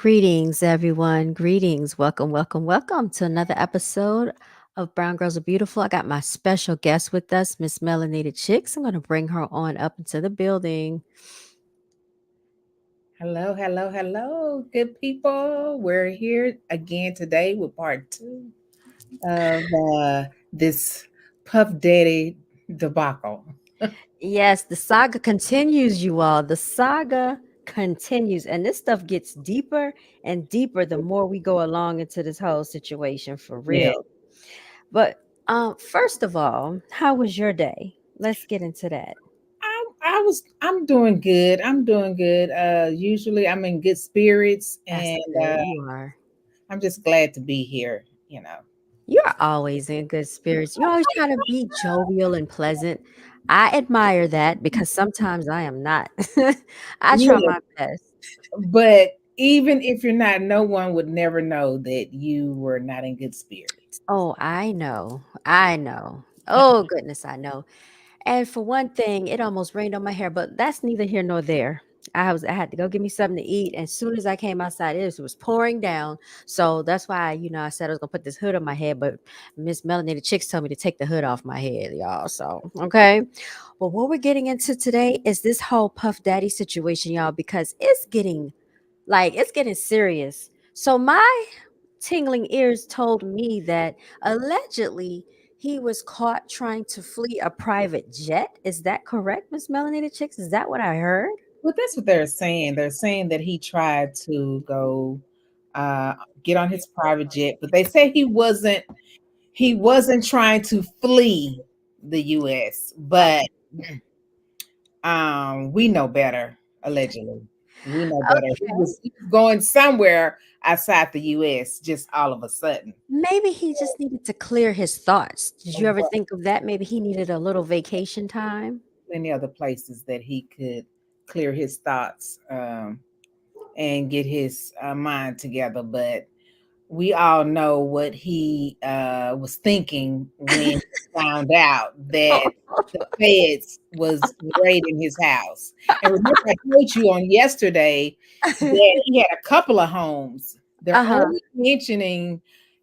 Greetings, everyone. Greetings. Welcome, welcome, welcome to another episode of Brown Girls Are Beautiful. I got my special guest with us, Miss Melanated Chicks. I'm going to bring her on up into the building. Hello, hello, hello, good people. We're here again today with part two of this Puff Daddy debacle. Yes, the saga continues, you all. The saga continues. And this stuff gets deeper and deeper the more we go along into this whole situation for Yeah, real. But first of all, how was your day? Let's get into that. I'm doing good. I'm doing good. Usually I'm in good spirits, That's and good. You are. I'm just glad to be here. You know, You're always in good spirits. You always try to be jovial and pleasant. I admire that because sometimes I am not. I try yeah. my best. But even if you're not, no one would never know that you were not in good spirits. Oh, I know. I know. Oh, goodness, I know. And for one thing, it almost rained on my hair, but that's neither here nor there. I had to go get me something to eat. And as soon as I came outside, it was pouring down. So that's why, I said I was gonna put this hood on my head, but Miss Melanie the Chicks told me to take the hood off my head, y'all. So okay. But what we're getting into today is this whole Puff Daddy situation, y'all, because it's getting serious. So my tingling ears told me that allegedly he was caught trying to flee a private jet. Is that correct, Miss Melanated Chicks? Is that what I heard? Well, that's what they're saying. They're saying that he tried to go uh, get on his private jet, but they say he wasn't trying to flee the U.S. Oh, But we know better. Allegedly, we know better. He was going somewhere outside the U.S. Just all of a sudden. maybe he just needed to clear his thoughts. Did you ever think of that? Maybe he needed a little vacation time. Plenty other places that he could clear his thoughts and get his mind together, but we all know what he was thinking when he found out that the feds was raiding his house. And remember, I told you on yesterday that he had a couple of homes. They're Uh-huh. only mentioning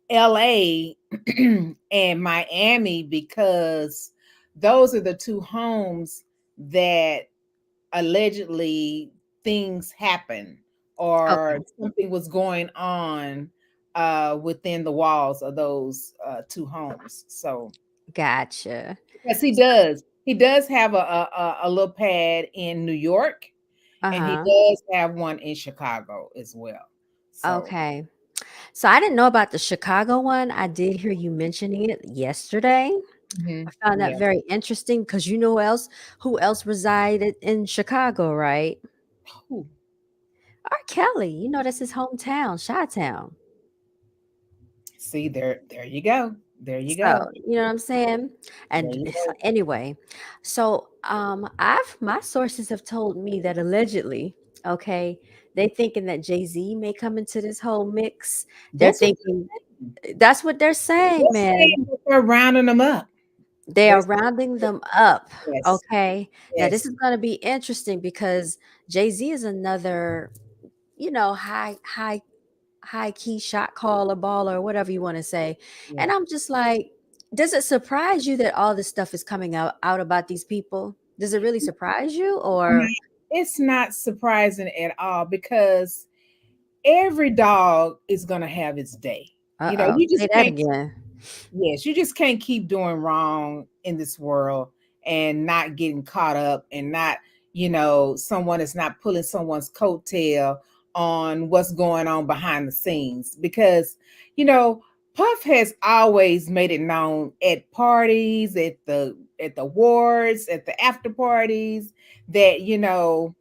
LA and Miami because those are the two homes that allegedly things happened or Okay. something was going on within the walls of those two homes. So Gotcha. yes, he does have a little pad in New York, and he Uh-huh. does have one in Chicago as well. So Okay. So I didn't know about the Chicago one. I did hear you mentioning it yesterday. I found that yeah. very interesting because you know who else resided in Chicago, right? Ooh, R. Kelly. You know that's his hometown, Chi-Town. see, there you go. There you go. So, you know what I'm saying? There And you go. anyway, so I've my sources have told me that allegedly, okay, they thinking that Jay-Z may come into this whole mix. They're That's what thinking that's what they're saying, they're man. saying, that they're rounding them up. They They're are rounding them up. yes, Okay. Now this yes. is going to be interesting because Jay-Z is another, high key shot caller, baller, or whatever you want to say. Yeah. And I'm just like, does it surprise you that all this stuff is coming out about these people? Does it really surprise you No, or it's not surprising at all because every dog is gonna have its day. uh-oh, You just say that can't. again. Yes, you just can't keep doing wrong in this world and not getting caught up and not, someone is not pulling someone's coattail on what's going on behind the scenes because, you know, Puff has always made it known at parties, at the awards, at the after parties that, he don't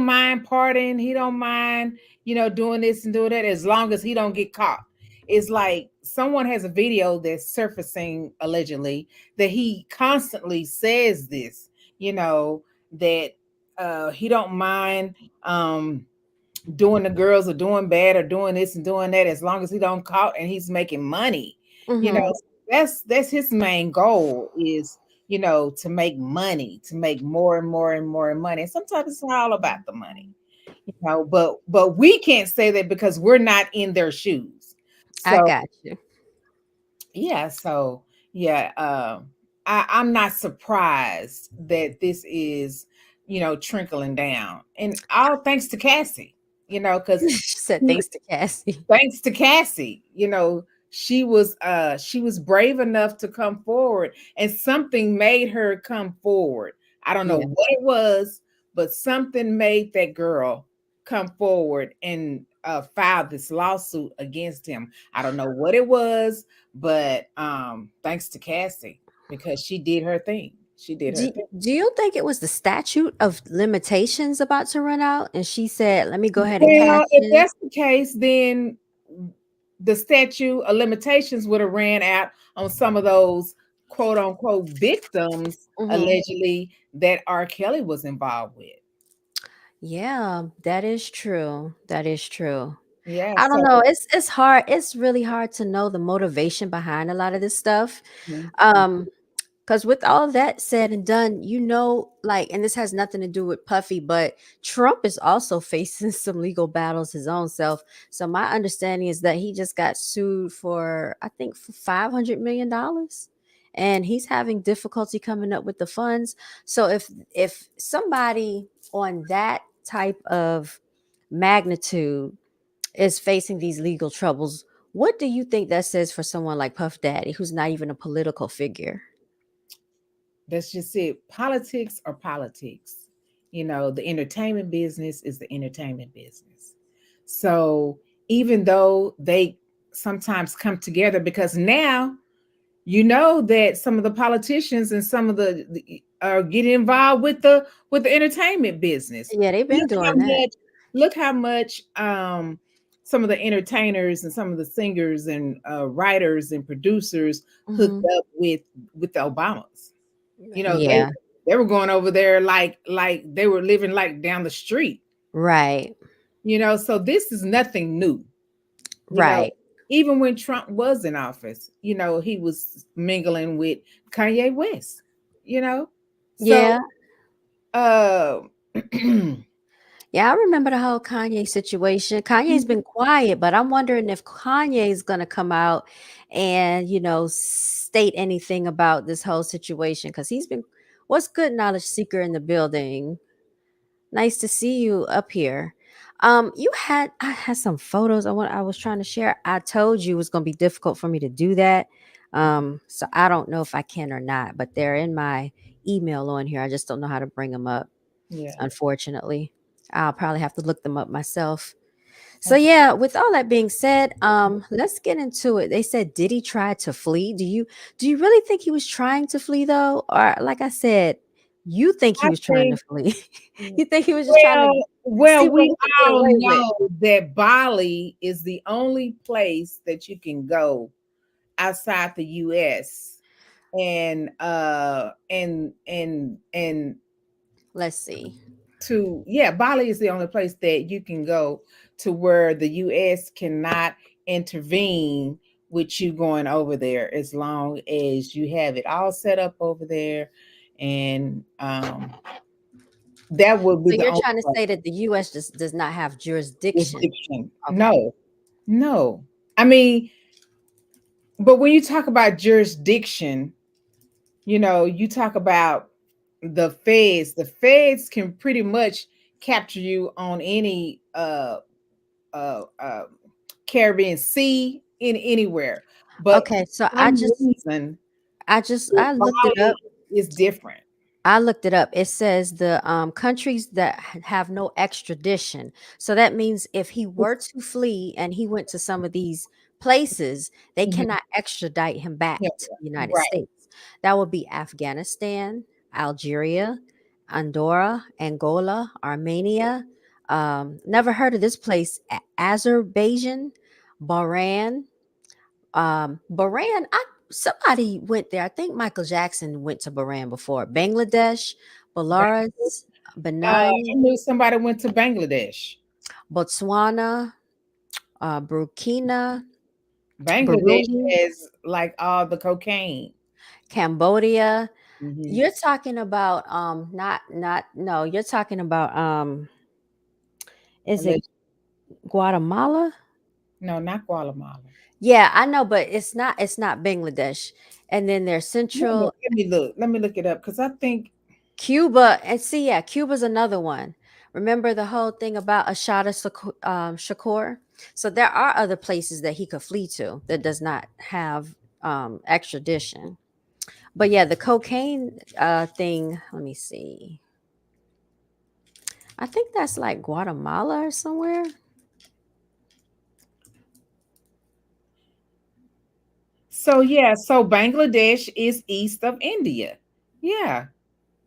mind partying, he don't mind, doing this and doing that as long as he don't get caught. It's like someone has a video that's surfacing allegedly that he constantly says this, that he don't mind doing the girls are doing bad or doing this and doing that as long as he don't caught and he's making money. You know, Mhm. that's his main goal is, to make money, to make more and more and more money. And sometimes it's not all about the money. But we can't say that because we're not in their shoes. I So got you. yeah, so yeah, I'm not surprised that this is, trickling down, and all thanks to Cassie, because She said thanks to Cassie. thanks to Cassie, she was brave enough to come forward, and something made her come forward. I don't know Yeah. what it was, but something made that girl come forward and file this lawsuit against him. I don't know what it was, but thanks to Cassie, because she did her thing. She did her Do, thing. do you think it was the statute of limitations about to run out? And she said, let me go ahead and cash Well, if in. that's the case, then the statute of limitations would have ran out on some of those quote unquote victims Hmm. allegedly that R. Kelly was involved with. Yeah, that is true. That is true. Yeah, I don't so know. It's hard. It's really hard to know the motivation behind a lot of this stuff. mhm, Um, because with all that said and done, like, and this has nothing to do with Puffy, but Trump is also facing some legal battles his own self. So my understanding is that he just got sued for, I think, for $500 million, and he's having difficulty coming up with the funds. So if somebody on that type of magnitude is facing these legal troubles, what do you think that says for someone like Puff Daddy, who's not even a political figure? that's just it. Politics are politics. The entertainment business is the entertainment business. So even though they sometimes come together, because now that some of the politicians and some of the are getting involved with the entertainment business. Yeah, they've been Look how doing that. much some of the entertainers and some of the singers and writers and producers hooked Mhm. up with the Obamas. They Yeah, they were going over there like they were living like down the street. right, So this is nothing new. you know, right. Even when Trump was in office, he was mingling with Kanye West, you know. So, Yeah, uh, yeah, I remember the whole Kanye situation. Kanye's been quiet, but I'm wondering if Kanye's gonna come out and, state anything about this whole situation, because he's been what's good, knowledge seeker in the building. Nice to see you up here. I had some photos I was trying to share. I told you it was gonna be difficult for me to do that. So I don't know if I can or not, but they're in my email on here. I just don't know how to bring them up, yeah, unfortunately. I'll probably have to look them up myself. So okay. yeah, with all that being said, let's get into it. They said Diddy tried to flee. Do you really think he was trying to flee though? Or like I said, you think he I was trying to think, flee? You think he was just trying to well, see what we he could get all away with? know that Bali is the only place that you can go outside the U.S. and Let's see. Bali is the only place that you can go to where the US cannot intervene with you going over there as long as you have it all set up over there, and that would be So the you're only trying to say that the US just does not have jurisdiction. jurisdiction. Okay. No. I mean, but when you talk about jurisdiction, you talk about the feds can pretty much capture you on any uh, uh, Caribbean Sea, in anywhere. But Okay, so for some reason, I looked it Bali up. is different. I looked it up. It says the countries that have no extradition. So that means if he were to flee and he went to some of these places, they Mhm. cannot extradite him back Yeah, to the United right. States. That would be Afghanistan, Algeria, Andorra, Angola, Armenia. Never heard of this place. Azerbaijan, Bahrain, Bahrain, somebody went there. I think Michael Jackson went to Bahrain before. Bangladesh, Belarus, I Benin, knew somebody went to Bangladesh. Botswana, Burkina, Bangladesh Burundi, has like all the cocaine. Cambodia. Hmm. You're talking about not no, you're talking about Is it Alleged. Guatemala? No, not Guatemala. Yeah, I know, but it's not Bangladesh. And then there's Let Central me look. Let me look it up because I think Cuba. And see, yeah, Cuba's another one. Remember the whole thing about Ashada Shakur? So there are other places that he could flee to that does not have extradition. But yeah, the cocaine thing, let me see. I think that's like Guatemala or somewhere. so. Yeah, so Bangladesh is east of India. Yeah.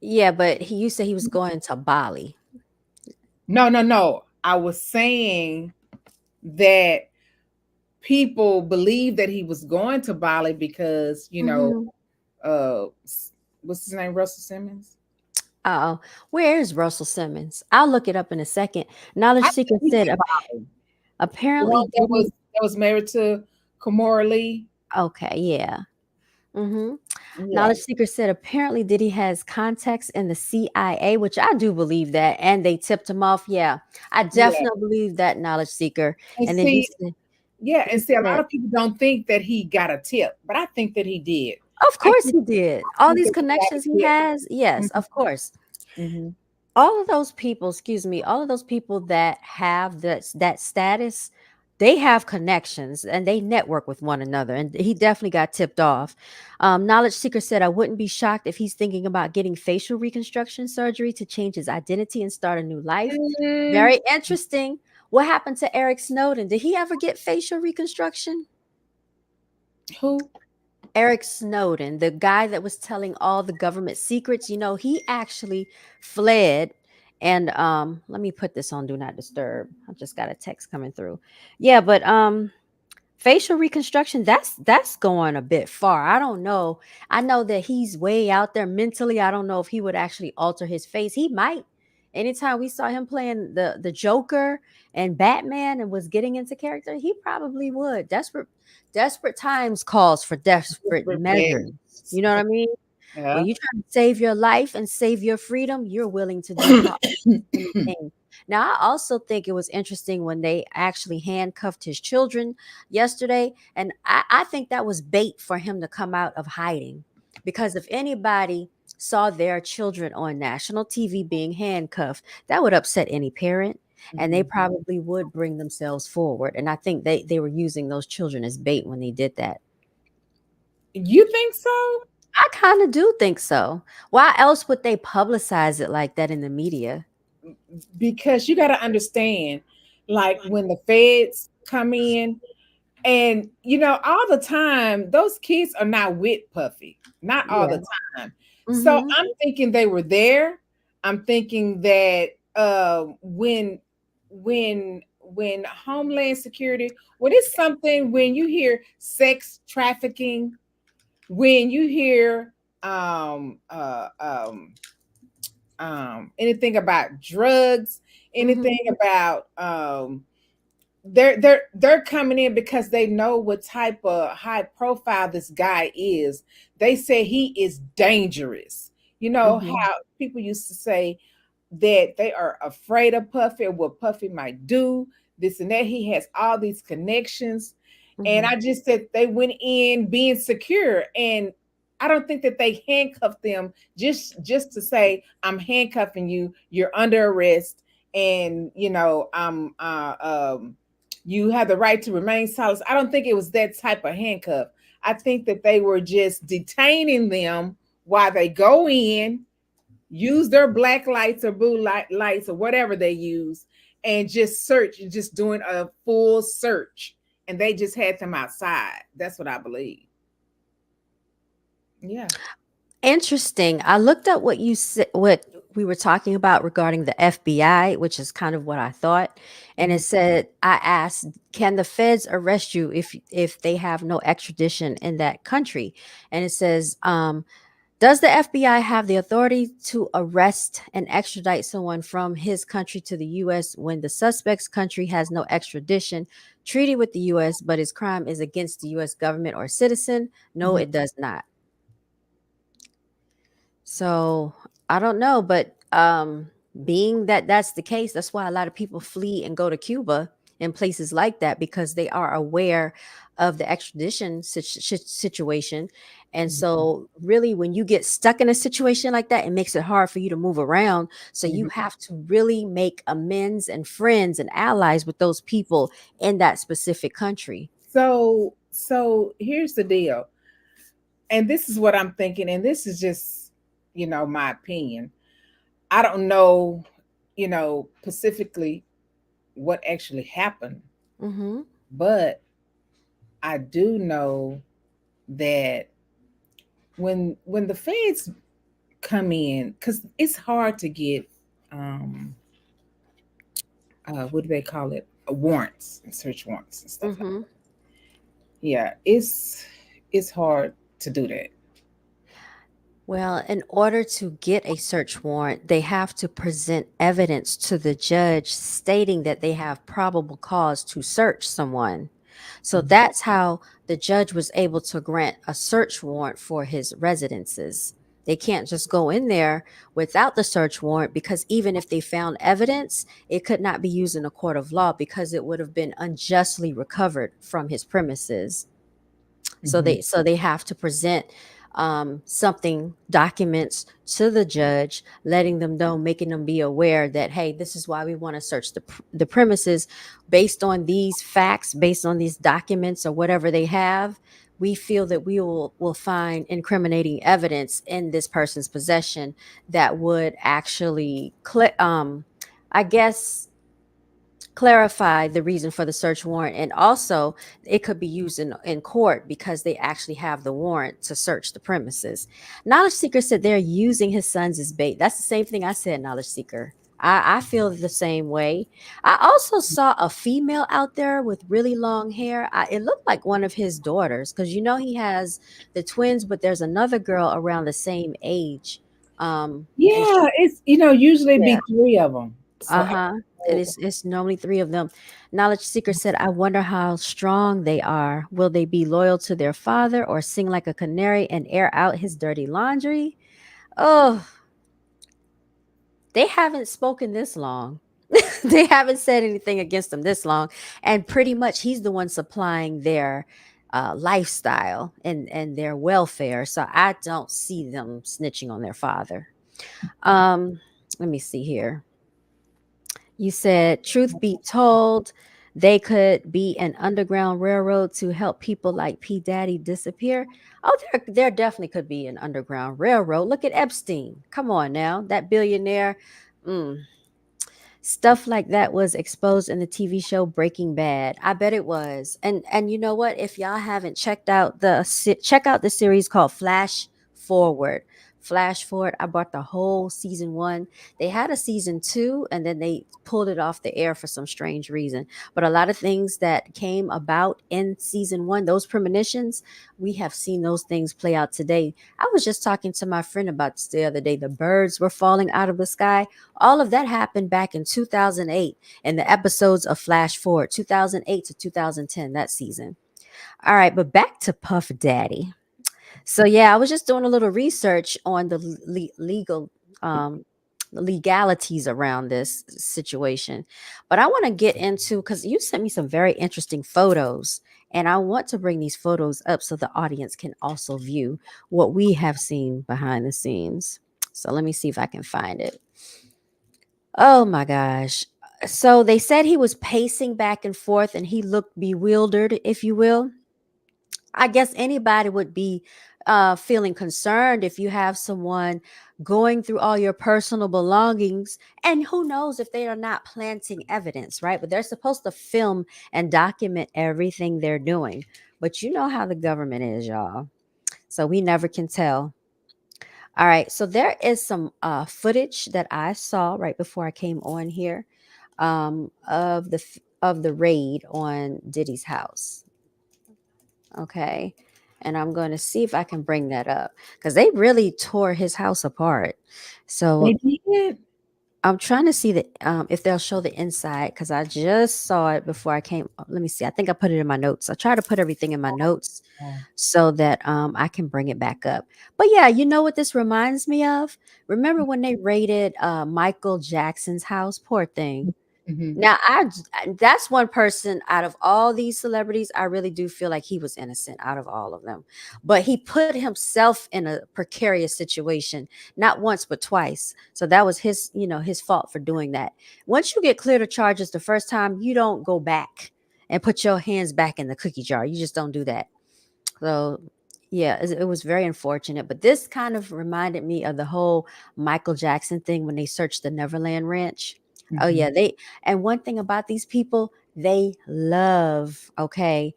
Yeah, but you said he was going to Bali. No, no, no. I was saying that people believe that he was going to Bali because Hmm. what's his name, Russell Simmons. Oh, where is Russell Simmons? I'll look it up in a second. Knowledge I think Seeker he's said in Bali. The one apparently that Diddy. was married to Kamora Lee. Okay, yeah. Mm-hmm. Yeah, Knowledge Seeker said apparently Diddy has contacts in the CIA, which I do believe that, and they tipped him off. Yeah, I yeah. definitely believe that, Knowledge Seeker. And And then see, yeah, and he see, a lot said, of people don't think that he got a tip, but I think that he did. of I course think, he did. I All think these that he got connections he a tip. has, yes, of course. Hmm. All of those people, excuse me, all of those people that have that status, they have connections and they network with one another. And he definitely got tipped off. Knowledge Seeker said, I wouldn't be shocked if he's thinking about getting facial reconstruction surgery to change his identity and start a new life. Mm, Very interesting. What happened to Eric Snowden? Did he ever get facial reconstruction? who? Eric Snowden, the guy that was telling all the government secrets, he actually fled. And let me put this on do not disturb. I just got a text coming through. Yeah, but facial reconstruction, that's going a bit far. I don't know. I know that he's way out there mentally. I don't know if he would actually alter his face. He might. Anytime we saw him playing the Joker and Batman and was getting into character, he probably would. Desperate times calls for desperate measures. You know what I mean? When Yeah. you try to save your life and save your freedom, you're willing to do almost anything. Now, I also think it was interesting when they actually handcuffed his children yesterday. And I think that was bait for him to come out of hiding. Because if anybody saw their children on national TV being handcuffed, that would upset any parent. And they Mhm. probably would bring themselves forward. And I think they were using those children as bait when they did that. You think so? I kind of do think so. Why else would they publicize it like that in the media? Because you got to understand, like when the feds come in, and all the time, those kids are not with Puffy, not all the Yeah. time. So Mhm. I'm thinking they were there. I'm thinking that when Homeland Security, what is something when you hear sex trafficking, when you hear um uh um anything about drugs, Mhm. anything about they're coming in because they know what type of high profile this guy is. They say he is dangerous. You know Mhm. how people used to say that they are afraid of Puffy or what Puffy might do, this and that. He has all these connections. And Mhm. I just said they went in being secure. And I don't think that they handcuffed them just to say, I'm handcuffing you, you're under arrest, and you have the right to remain silent. I don't think it was that type of handcuff. I think that they were just detaining them while they go in, use their black lights or lights or whatever they use, and just search, just doing a full search. And they just had them outside. That's what I believe. Yeah. Interesting. I looked up what you said, what we were talking about regarding the FBI, which is kind of what I thought. And Mhm. it said, I asked, can the feds arrest you if they have no extradition in that country? And it says, does the FBI have the authority to arrest and extradite someone from his country to the U.S. when the suspect's country has no extradition treaty with the U.S., but his crime is against the U.S. government or citizen? No, Mhm. it does not. So I don't know, but being that that's the case, that's why a lot of people flee and go to Cuba and places like that, because they are aware of the extradition situation. And Mhm. so, really, when you get stuck in a situation like that, it makes it hard for you to move around. So, you Mhm. have to really make amends and friends and allies with those people in that specific country. So here's the deal, and this is what I'm thinking, and this is just, my opinion. I don't know, specifically what actually happened, Mm-hmm. but I do know that when the feds come in, because it's hard to get, um what do they call it, warrants and search warrants and stuff like Mm-hmm. that. Yeah, it's hard to do that. Well, in order to get a search warrant, they have to present evidence to the judge stating that they have probable cause to search someone. So that's how the judge was able to grant a search warrant for his residences. They can't just go in there without the search warrant, because even if they found evidence, it could not be used in a court of law because it would have been unjustly recovered from his premises. So Hmm. they have to present something, documents to the judge, letting them know, making them be aware that, hey, this is why we want to search the premises based on these facts, based on these documents or whatever they have. We feel that we will find incriminating evidence in this person's possession that would actually I guess clarify the reason for the search warrant. And also, it could be used in court because they actually have the warrant to search the premises. Knowledge Seeker said they're using his sons as bait. That's the same thing I said, Knowledge Seeker. I feel the same way. I also saw a female out there with really long hair. It looked like one of his daughters, because he has the twins, but there's another girl around the same age. And Yeah, she, it's usually yeah. be three of them. So I Uh-huh. don't know. It's normally three of them. Knowledge Seeker said, I wonder how strong they are. Will they be loyal to their father or sing like a canary and air out his dirty laundry? Oh, they haven't spoken this long. They haven't said anything against him this long. And pretty much he's the one supplying their lifestyle and their welfare. So I don't see them snitching on their father. Um, Let me see here. You said, truth be told, they could be an underground railroad to help people like P. Daddy disappear. Oh, there definitely could be an underground railroad. Look at Epstein. Come on now, that billionaire. Mm, Stuff like that was exposed in the TV show Breaking Bad. I bet it was. And you know what? If y'all haven't check out the series called Flash Forward. Flash Forward. I bought the whole season 1. They had a season 2 and then they pulled it off the air for some strange reason. But a lot of things that came about in season 1, those premonitions, we have seen those things play out today. I was just talking to my friend about this the other day. The birds were falling out of the sky. All of that happened back in 2008 in the episodes of Flash Forward, 2008 to 2010, that season. All right, but back to Puff Daddy. So, yeah, I was just doing a little research on the um, legalities around this situation. But I want to get into, because you sent me some very interesting photos. And I want to bring these photos up so the audience can also view what we have seen behind the scenes. So let me see if I can find it. Oh my gosh. So they said he was pacing back and forth and he looked bewildered, if you will. I guess anybody would be feeling concerned if you have someone going through all your personal belongings, and who knows if they are not planting evidence, right? But they're supposed to film and document everything they're doing. But you know how the government is, y'all. So we never can tell. All right, so there is some footage that I saw right before I came on here, of the raid on Diddy's house. Okay, and I'm going to see if I can bring that up because they really tore his house apart. So They did. I'm trying to see the if they'll show the inside because I just saw it before I came. Let me see. I think I put it in my notes. I try to put everything in my notes Oh. so that I can bring it back up. But yeah, you know what this reminds me of? Remember when they raided Michael Jackson's house? Poor thing. Mhm. Now, that's one person out of all these celebrities, I really do feel like he was innocent out of all of them. But he put himself in a precarious situation, not once but twice. So that was his, his fault for doing that. Once you get cleared of charges the first time, you don't go back and put your hands back in the cookie jar. You just don't do that. So, yeah, it was very unfortunate. But this kind of reminded me of the whole Michael Jackson thing when they searched the Neverland Ranch. Oh, Mhm. yeah. And one thing about these people, they love, okay,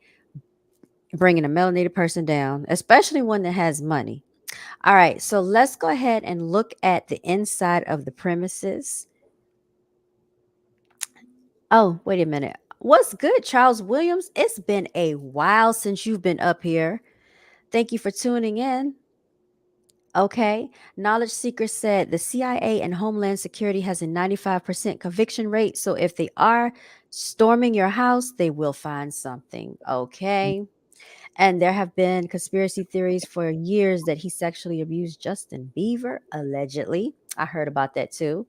bringing a melanated person down, especially one that has money. All right. So let's go ahead and look at the inside of the premises. Oh, wait a minute. What's good, Charles Williams? It's been a while since you've been up here. Thank you for tuning in. Okay. Knowledge Seeker said the CIA and Homeland Security has a 95% conviction rate. So if they are storming your house, they will find something. Okay. And there have been conspiracy theories for years that he sexually abused Justin Bieber, allegedly. I heard about that too.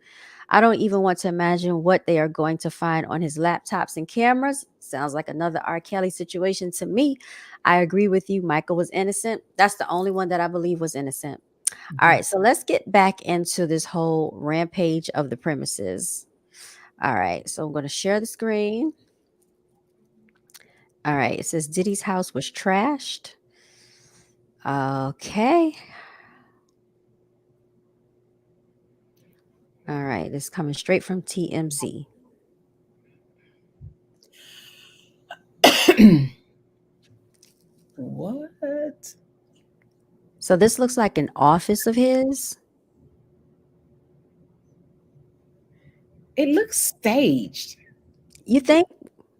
I don't even want to imagine what they are going to find on his laptops and cameras. Sounds like another R. Kelly situation to me. I agree with you. Michael was innocent. That's the only one that I believe was innocent. All Mhm. right, so let's get back into this whole rampage of the premises. All right, so I'm going to share the screen. All right, it says Diddy's house was trashed. Okay. All right, this is coming straight from TMZ. What? So this looks like an office of his. It looks staged. You think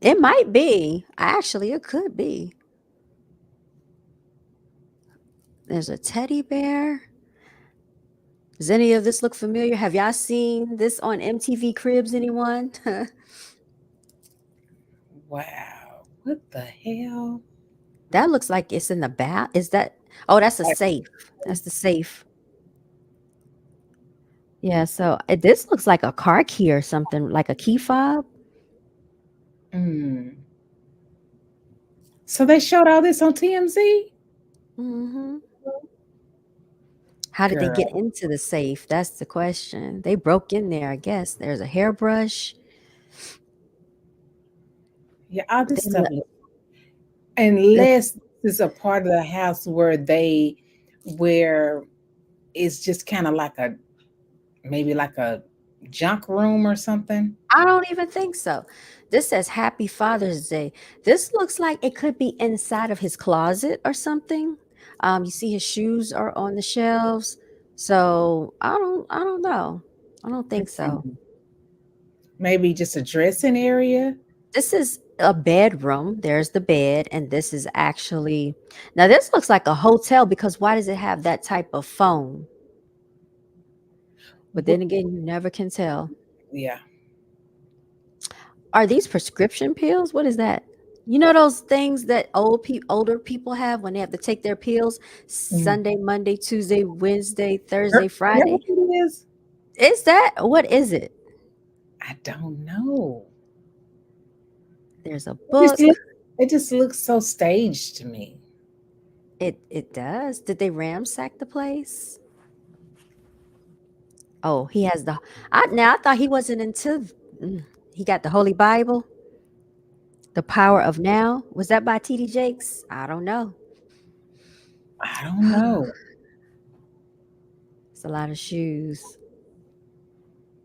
it might be? Actually, it could be. There's a teddy bear. Does any of this look familiar? Have y'all seen this on MTV Cribs? Anyone? Wow. What the hell? That looks like it's in the bath. Is that? Oh, that's a Like, safe. That's the safe. Yeah. So this looks like a car key or something, like a key fob. mm. So they showed all this on TMZ? Hmm. How did they get Girl. into the safe? That's the question. They broke in there, I guess. There's a hairbrush. Yeah, all this Then stuff. the, Unless this is a part of the house where it's just kind of like a maybe like a junk room or something. I don't even think so. This says Happy Father's Day. This looks like it could be inside of his closet or something. You see his shoes are on the shelves. So I don't know. I don't think so. Maybe just a dressing area. This is a bedroom. There's the bed, and this is actually now this looks like a hotel because why does it have that type of phone? But then Wh- again, you never can tell. Yeah. Are these prescription pills? What is that? You know those things that older people have when they have to take their pills Mm. Sunday, Monday, Tuesday, Wednesday, Is Thursday, that what Friday. it is? Is that what is it? I don't know. There's a It just book. looks, it just looks so staged to me. It does. Did they ransack the place? Oh, he has the. I thought he wasn't into. He got the Holy Bible, The Power of Now. Was that by T.D. Jakes? I don't know. I don't know. It's a lot of shoes,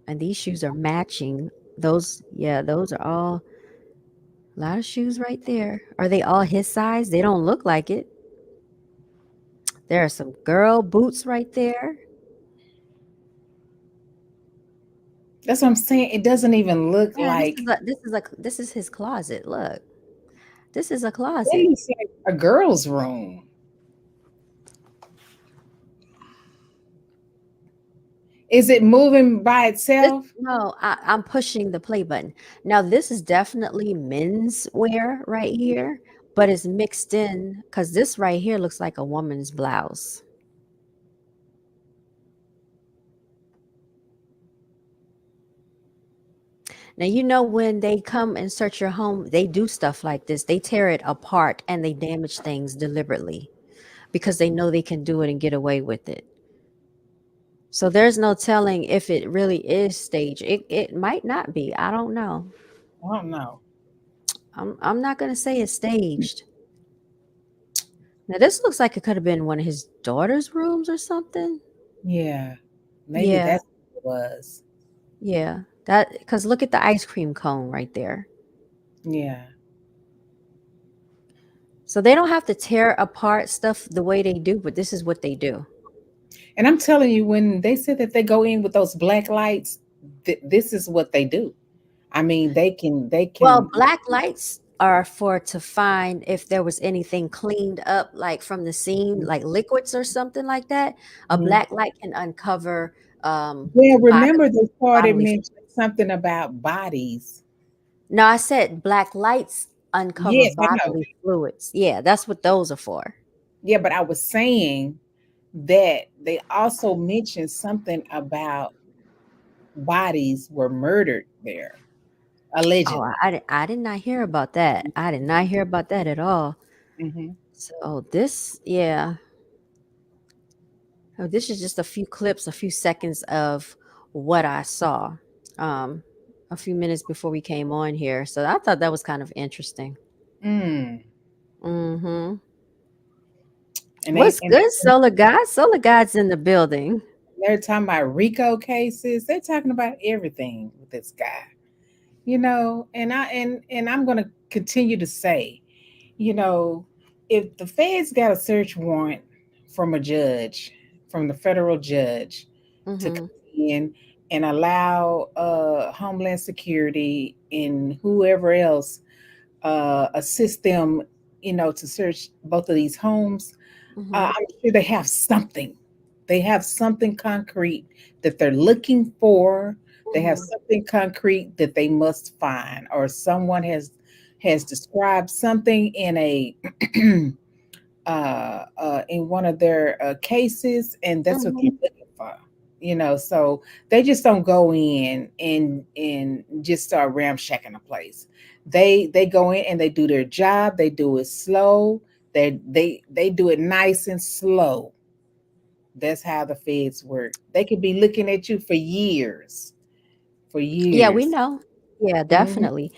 and these shoes are matching. Those, yeah, those are all a lot of shoes right there. Are they all his size? They don't look like it. There are some girl boots right there. That's what I'm saying. It doesn't even look Yeah, like this is his closet. Look, this is a it closet. looks like a girl's room. Is it moving by This itself? no, I'm pushing the play button. Now this is definitely men's wear right here, but it's mixed in because this right here looks like a woman's blouse. Now you know when they come and search your home, they do stuff like this. They tear it apart and they damage things deliberately because they know they can do it and get away with it. So there's no telling if it really is staged. It might not be. I don't know. I don't know. I'm not gonna say it's staged. Now this looks like it could have been one of his daughter's rooms or something. Yeah, maybe Yeah, that's what it was. yeah. That because look at the ice cream cone right there. Yeah. So they don't have to tear apart stuff the way they do, but this is what they do. And I'm telling you, when they said that they go in with those black lights, this is what they do. I mean, they Well, can, black lights are for to find if there was anything cleaned up, like from the scene, like liquids or something like that. A Mhm. black light can uncover Well, remember bodily they started bodily mentioning fluids. something about bodies. No, I said black lights uncover Yes, I know. bodily fluids. Yeah, that's what those are for. Yeah, but I was saying that they also mentioned something about bodies were murdered there, Oh, allegedly. I did not hear about that. I did not hear about that at all. Hmm. So this, yeah, oh, this is just a few clips, a few seconds of what I saw, um, a few minutes before we came on here. So I thought that was kind of interesting. Mm. Mm-hmm. And What's good, they Solar God? Solar God's in the building. they're talking about RICO cases. They're talking about everything with this guy, and I'm going to continue to say, you know, if the feds got a search warrant from a judge, from the federal judge, to Mm-hmm. come in and allow Homeland Security and whoever else assist them, to search both of these homes, Mm-hmm. I'm sure they have something. They have something concrete that they're looking for. They have Mm-hmm. something concrete that they must find, or someone has described something in one of their cases, and that's what they're Mm-hmm. looking for. So they just don't go in and just start ramshacking a place. They go in and they do their job. They do it slow. They do it nice and slow. That's how the feds work. They could be looking at you for years, for Yeah, we years. know. Yeah, Hmm. definitely.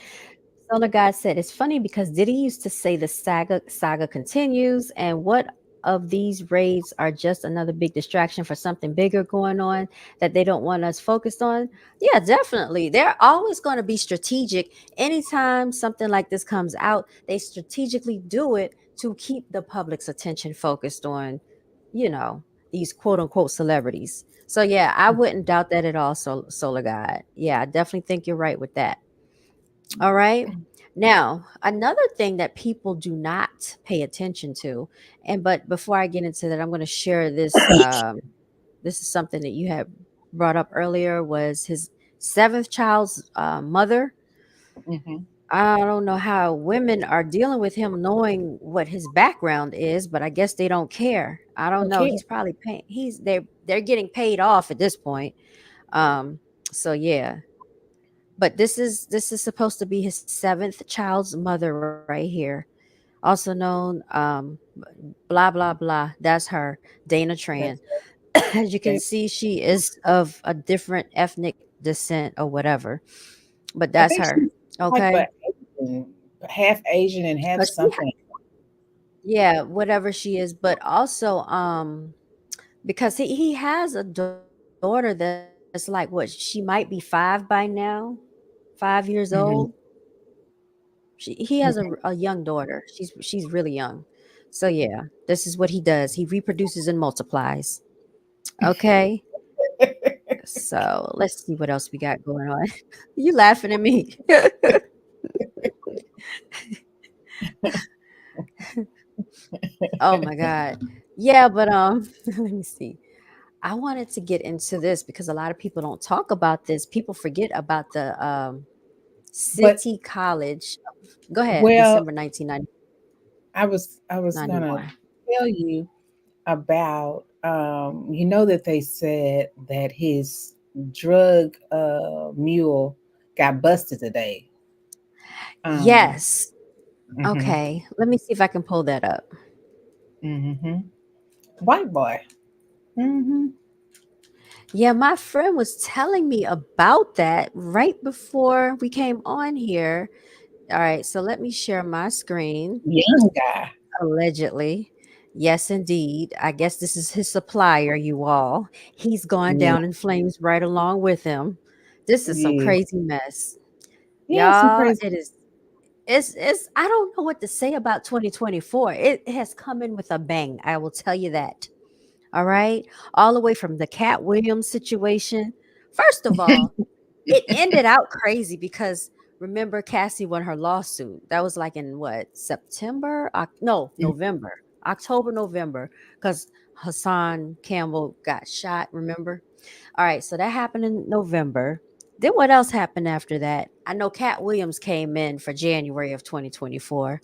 Solar God said it's funny because Diddy used to say the saga continues, and what of these raids are just another big distraction for something bigger going on that they don't want us focused on. Yeah, definitely. They're always going to be strategic. Anytime something like this comes out, they strategically do it to keep the public's attention focused on, you know, these quote unquote celebrities. So yeah, I wouldn't doubt that at all, Solar God. Yeah, I definitely think you're right with that. All right. Now, another thing that people do not pay attention to, and but before I get into that, I'm going to share this. This is something that you had brought up earlier. Was his seventh child's mother? Hmm. I don't know how women are dealing with him, knowing what his background is, but I guess they don't care. I don't know. Okay. He's probably paying. They're getting paid off at this point. Um. So yeah, but this is supposed to be his seventh child's mother right here, also known blah blah blah. That's her, Dana Tran. That's As you can okay. see, she is of a different ethnic descent or whatever, but I that's think her. she's like Okay, Asian, half Asian and half because something. yeah, whatever she is, but also because he has a daughter that's like what she might be 5 by now, 5 years old. Hmm. He has a young daughter. She's really young. So yeah, this is what he does. He reproduces and multiplies. Okay. So let's see what else we got going on. You laughing at me? Oh my god. Yeah, but let me see. I wanted to get into this because a lot of people don't talk about this. People forget about the But City College. Go ahead, well, December 1991. I was gonna tell you about you know that they said that his drug mule got busted today. Um Yes. mhm, Okay. Let me see if I can pull that up. mhm. White boy. Mhm. Yeah, my friend was telling me about that right before we came on here. All right, so let me share my screen. Young guy. Allegedly. Yes, indeed. I guess this is his supplier, you all. He's gone Yeah. down in flames right along with him. This is some Yeah. crazy mess. Yeah, some Y'all, crazy. it's I don't know what to say about 2024. It has come in with a bang. I will tell you that. All right. All the way from the Cat Williams situation. First of all, it ended out crazy because remember Cassie won her lawsuit. That was like in what, September? No, November. October, November, because Hassan Campbell got shot, remember? All right, so that happened in November. Then what else happened after that? I know Cat Williams came in for January of 2024.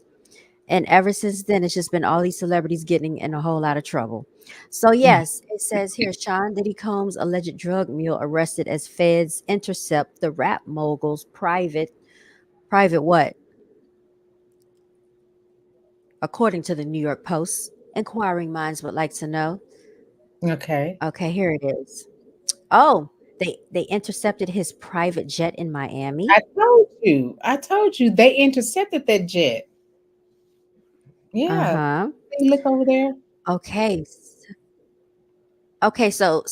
And ever since then, it's just been all these celebrities getting in a whole lot of trouble. So, yes, it says here Sean Diddy Combs' alleged drug mule arrested as feds intercept the rap mogul's private what? According to the New York Post. Inquiring minds would like to know. Okay. Okay, here it is. Oh, they intercepted his private jet in Miami. I told you. I told you they intercepted that jet. Yeah. Uh-huh. Hey, look over there. Okay. Okay, so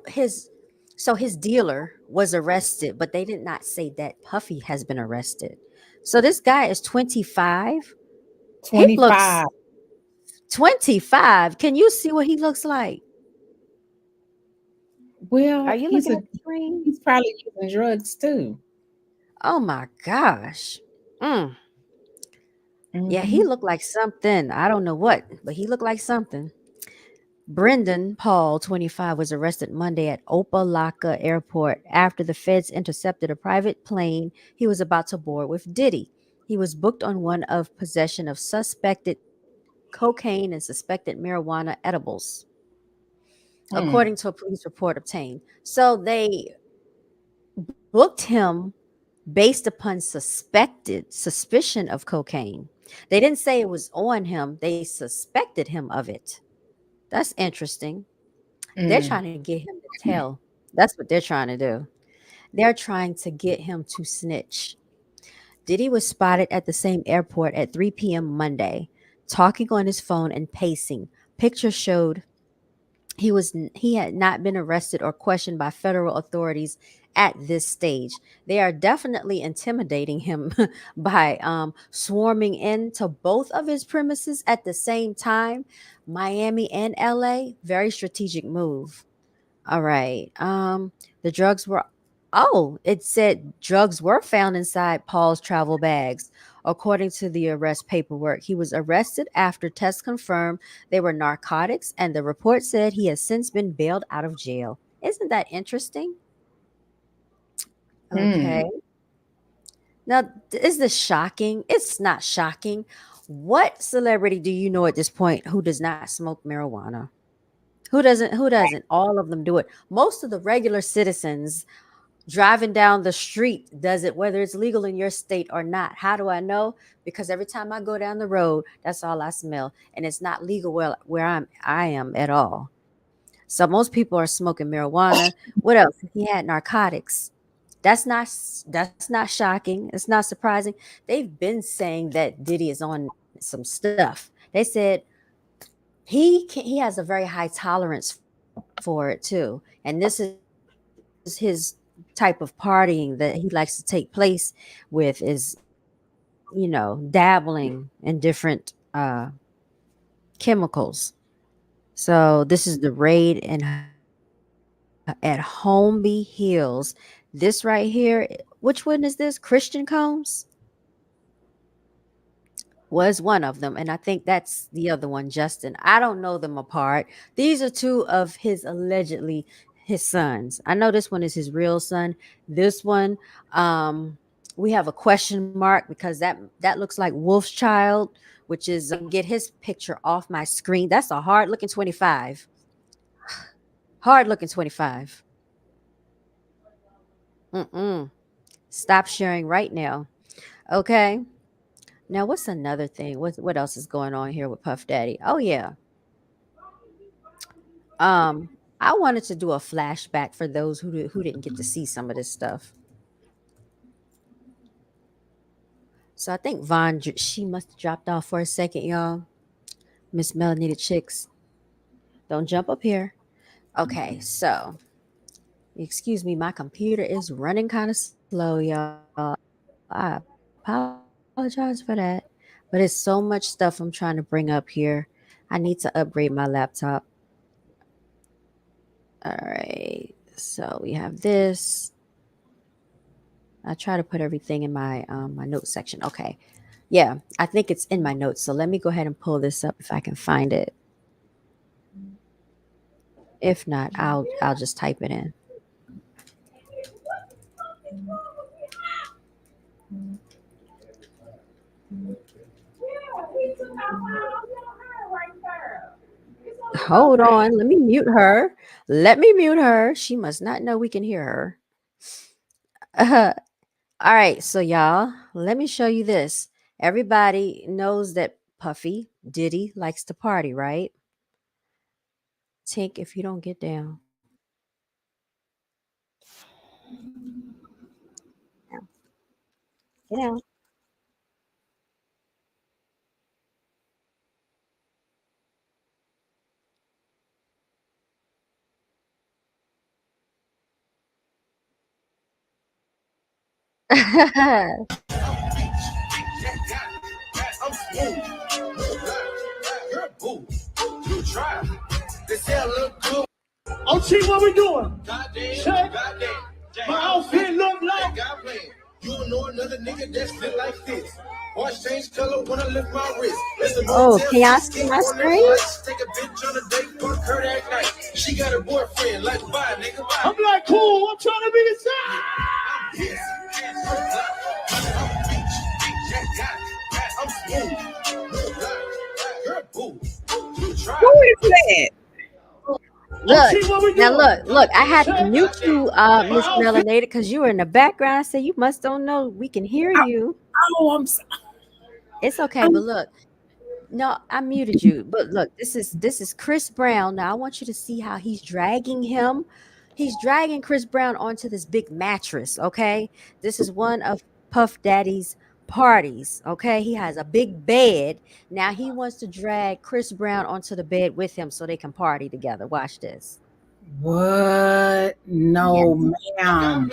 his dealer was arrested, but they did not say that Puffy has been arrested. So this guy is 25. He looks 25. 25. Can you see what he looks like? Well, Are you looking at the screen? he's probably using drugs too. Oh my gosh. Mm. Yeah, he Hmm. looked like something. I don't know what, but he looked like something. Brendan Paul, 25, was arrested Monday at Opalaka Airport after the feds intercepted a private plane he was about to board with Diddy. He was booked on one of possession of suspected cocaine and suspected marijuana edibles, according Hmm. to a police report obtained. So they booked him based upon suspicion of cocaine. They didn't say it was on him, they suspected him of it. That's interesting. They're Mm. trying to get him to tell. That's what they're trying to do. They're trying to get him to snitch. Diddy was spotted at the same airport at 3 p.m. Monday, talking on his phone and pacing. Pictures showed he had not been arrested or questioned by federal authorities at this stage. They are definitely intimidating him by swarming into both of his premises at the same time, Miami and LA. Very strategic move. All right. The drugs were it said drugs were found inside Paul's travel bags. According to the arrest paperwork, he was arrested after tests confirmed they were narcotics, and the report said he has since been bailed out of jail. Isn't that interesting? Mm. Okay. Now, is this shocking? It's not shocking. What celebrity do you know at this point who does not smoke marijuana? Who doesn't? Who doesn't? All of them do it. Most of the regular citizens driving down the street does it, whether it's legal in your state or not. How do I know? Because every time I go down the road, that's all I smell, and it's not legal where I am at all. So most people are smoking marijuana. What else? He had narcotics. That's not shocking. It's not surprising. They've been saying that Diddy is on some stuff. They said he has a very high tolerance for it too, and this is his type of partying that he likes to take place with is dabbling in different chemicals. So this is the raid at Holmby Hills. This right here, which one is this? Christian Combs? was one of them, and I think that's the other one, Justin. I don't know them apart. These are two of his allegedly his sons. I know this one is his real son. This one, um, we have a question mark because that looks like Wolf's child, which is get his picture off my screen. That's a hard looking 25. Hard looking 25. Mm-mm. Stop sharing right now. Okay. Now, what's another thing? What else is going on here with Puff Daddy? Oh yeah. I wanted to do a flashback for those who didn't get to see some of this stuff. So I think she must have dropped off for a second, y'all. Miss Melanated Chicks, don't jump up here. Okay, so excuse me, my computer is running kind of slow, y'all. I apologize for that, but it's so much stuff I'm trying to bring up here. I need to upgrade my laptop. All right, so we have this. I try to put everything in my notes section. Okay. Yeah, I think it's in my notes. So let me go ahead and pull this up if I can find it. If not, I'll just type it in. Hold on, let me mute her. Let me mute her. She must not know we can hear her. All right, so y'all, let me show you this. Everybody knows that Puffy Diddy likes to party, right? Tink, if you don't get down. Get down. Oh, see what we doing? Check. My outfit look like. You don't know another nigga that's fit like this. Watch change color when I lift my wrist. It's a Oh, Motel can y'all see 16 my on them screen? lights. Take a bitch on a date, fuck her that night. She got a boyfriend, like bye, nigga, bye. I'm like, cool, I'm trying to be the side. I'm smooth. Who is that? Oh, Look, see what we now doing? look. I had to Check. mute you, My Miss outfit. Melanated, because you were in the background. I said you must don't know we can hear you. Oh, It's okay, but I'm look, no, I muted you. But look, this is Chris Brown. Now I want you to see how he's dragging him. He's dragging Chris Brown onto this big mattress. Okay, this is one of Puff Daddy's parties. Okay, he has a big bed. Now he wants to drag Chris Brown onto the bed with him so they can party together. Watch this. what? Yeah. No, ma'am.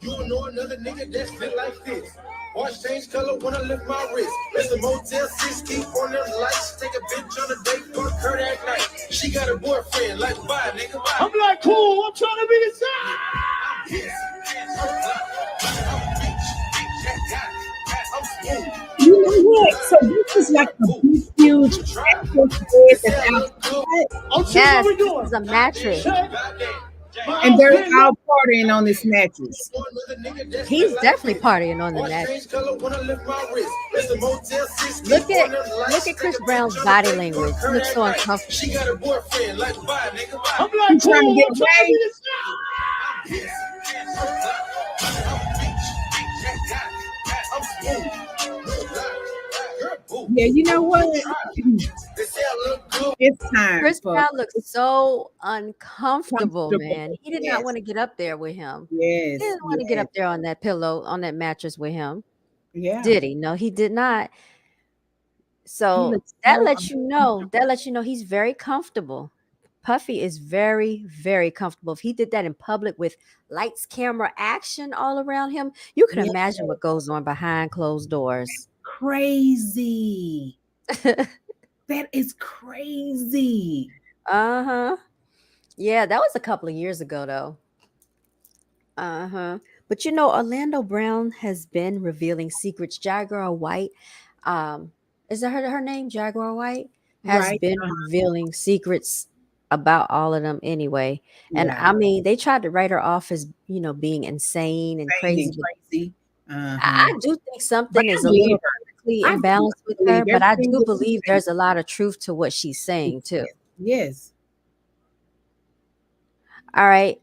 You don't know another nigga that's fit like this. Watch change color when I lift my wrist. It's a Motel 16 on them lights. Take a bitch on a date, fuck her that night. She got a boyfriend, like bye, nigga, bye. I'm like, cool, I'm trying to be the side. You know what? So this is like a big, huge mattress bed that's outside, I'm see what Yes, we this doing. is a mattress. and they're all partying on this mattress. He's definitely partying on the mattress. Look at look at Chris Brown's body language. He looks so She uncomfortable. got a boyfriend, like bye, nigga, bye. I'm You like, trying to cool, get I'm trying to away? be the Yeah, you know what? It's time Chris for Brown looks so uncomfortable, comfortable. man. He did not Yes, want to get up there with him. He yes, didn't want to get yes. up there on that pillow, on that mattress with him. Yeah, Did he? No, he did not. he So looks so that lets you know he's very comfortable. Puffy is very, very comfortable. If he did that in public with lights, camera, action all around him, you can yeah, imagine what goes on behind closed doors. crazy. That is crazy. Uh-huh. Yeah, that was a couple of years ago though. Uh-huh. But you know, Orlando Brown has been revealing secrets. Jagger White um is that her name? Jaguar White has Right. been revealing secrets about all of them anyway. And Yeah. I mean, they tried to write her off as, being insane and Sane and crazy, but crazy. Uh-huh. I do think But something I is a believe little her. chemically I do. imbalanced I with believe her, but I everything do that she's believe saying. there's a lot of truth to what she's saying too. Yes. Yes. All right.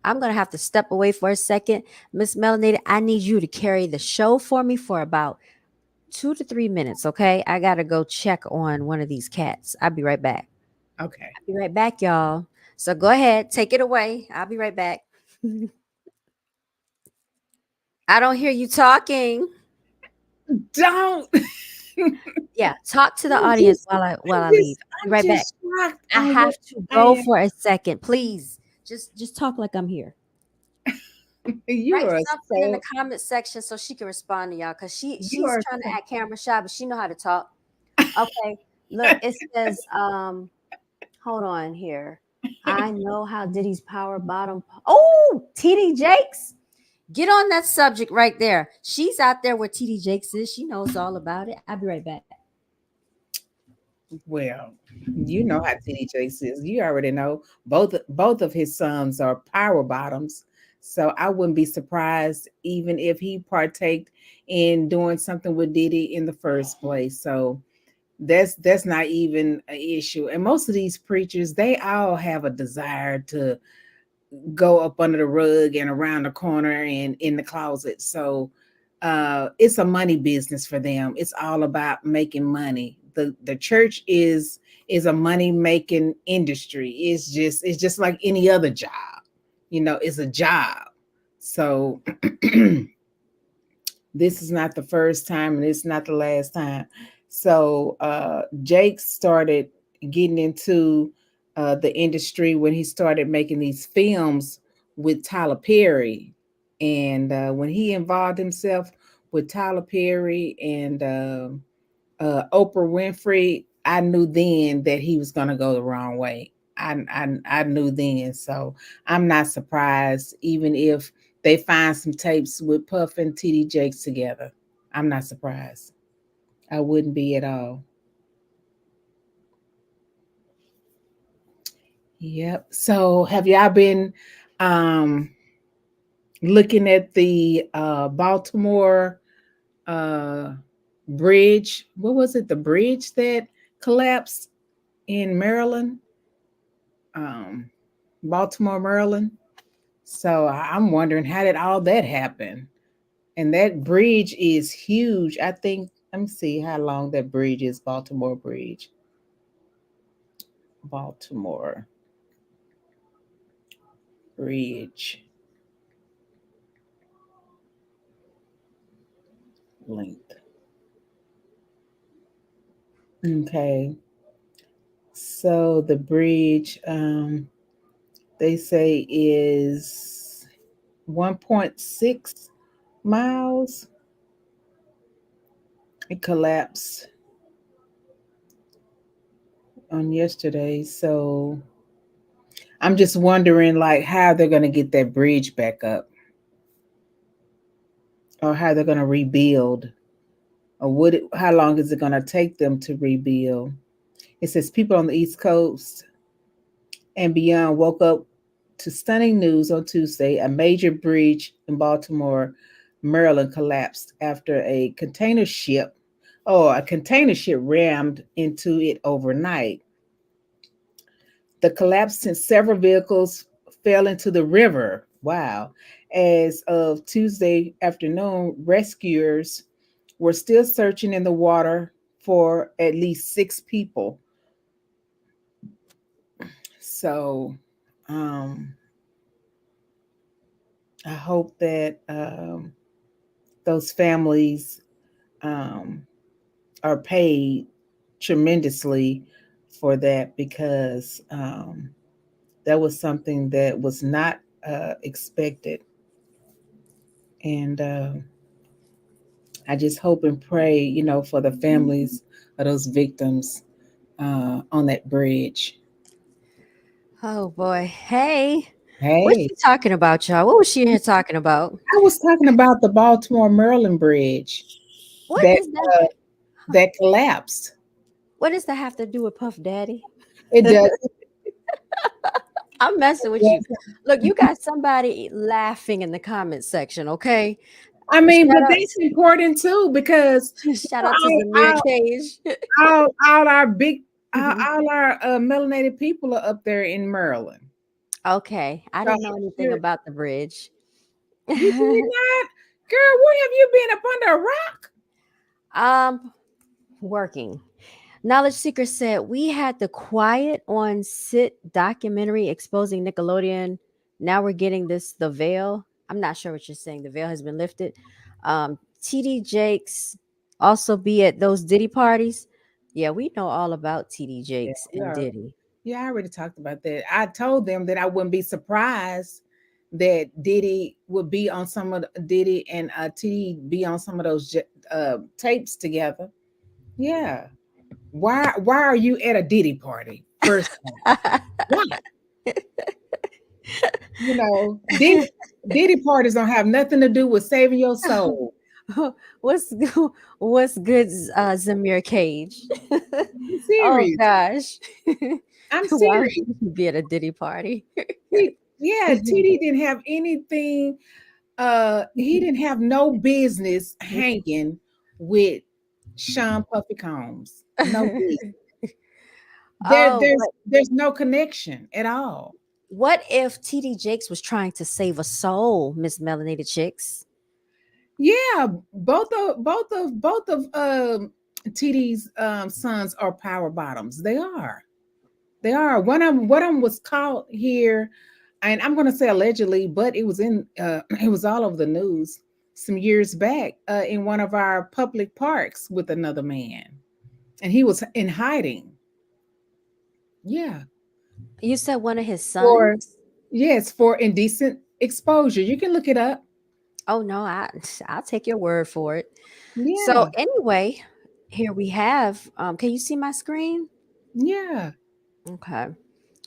I'm gonna have to step away for a second. Miss Melanated, I need you to carry the show for me for about 2 to 3 minutes, okay? I gotta go check on one of these cats. I'll be right back. Okay. I'll be right back, y'all. So go ahead, take it away. I'll be right back. I don't hear you talking. Don't. Yeah, talk to the I'm audience just, while I leave. I'll be I'm right back. just shocked I on have what to I go am. for a second, please. Just talk like I'm here. You Write are something in the so, comment section so she can respond to y'all because you she's are trying to so, act camera shy, but she know how to talk. Okay, look, it says hold on here. I know how Diddy's power bottom. Oh, TD Jakes. Get on that subject right there. She's out there where TD Jakes is. She knows all about it. I'll be right back. well, you know how TD Jakes is. You already know both of his sons are power bottoms. So I wouldn't be surprised even if he partaked in doing something with Diddy in the first place. So that's not even an issue. And most of these preachers, they all have a desire to go up under the rug and around the corner and in the closet. So it's a money business for them. It's all about making money. The church is a money making industry. It's just like any other job. It's a job. So this is not the first time and it's not the last time. So Jake started getting into the industry when he started making these films with Tyler Perry. And when he involved himself with Tyler Perry and Oprah Winfrey, I knew then that he was going to go the wrong way. I knew then. So I'm not surprised, even if they find some tapes with Puff and TD Jakes together. I'm not surprised. I wouldn't be at all. Yep. So have y'all been um, looking at the Baltimore uh, bridge? What was it? The bridge that collapsed in Maryland, um, Baltimore, Maryland. So I'm wondering, how did all that happen? And that bridge is huge. I think, let me see how long that bridge is. Baltimore Bridge. Baltimore Bridge length. Okay. So the bridge, they say is 1.6 miles. It collapsed on yesterday. So I'm just wondering, like, how they're going to get that bridge back up, or how they're going to rebuild, or how long is it going to take them to rebuild. It says people on the East Coast and beyond woke up to stunning news on Tuesday. A major bridge in Baltimore, Maryland collapsed after a container ship rammed into it overnight. The collapse sent several vehicles fell into the river. Wow. As of Tuesday afternoon, rescuers were still searching in the water for at least 6 people. So I hope that those families um, are paid tremendously for that, because that was something that was not expected. And I just hope and pray, for the families of those victims on that bridge. Oh boy. Hey. What's Hey, she talking about, y'all? What was she in here talking about? I was talking about the Baltimore Maryland bridge What that is that? that collapsed. What does that have to do with Puff Daddy? It does. I'm messing with you. Yes. Look, you got somebody laughing in the comment section, okay? I mean, Shout but out, that's important too because shout out to Zamir Cage. all our big Mhm. all our melanated people are up there in Maryland. Okay, I So didn't know anything sure, about the bridge. you did not, girl. Where have you been up under a rock? um, Working. Knowledge Seeker said we had the Quiet on Sit documentary exposing Nickelodeon. Now we're getting this The Veil. I'm not sure what you're saying. The veil has been lifted. TD Jakes also be at those Diddy parties. Yeah, we know all about TD Yeah, Jakes we and are. Diddy. Yeah, I already talked about that. I told them that I wouldn't be surprised that Diddy would be on some of Diddy and TD be on some of those tapes together. Yeah. Why are you at a Diddy party? First of all, why? You know, Diddy parties don't have nothing to do with saving your soul. what's what's good, Zamir Cage? I'm Oh serious. gosh, I'm why would serious. you be at a Diddy party? Yeah, TD didn't have anything. He didn't have no business hanging with Sean Puffy Combs. No business. There, Oh, there's there's no connection at all. what if TD Jakes was trying to save a soul, Miss Melanated Chicks? Yeah, both of TD's sons are power bottoms. They are. They are. One of them was caught here, and I'm gonna say allegedly, but it was in it was all over the news some years back in one of our public parks with another man. And he was in hiding. Yeah. You said one of his For sons? yes, for indecent exposure. You can look it up. Oh no, I'll take your word for it. So Yeah. anyway, here we have. Can you see my screen? Yeah. Okay.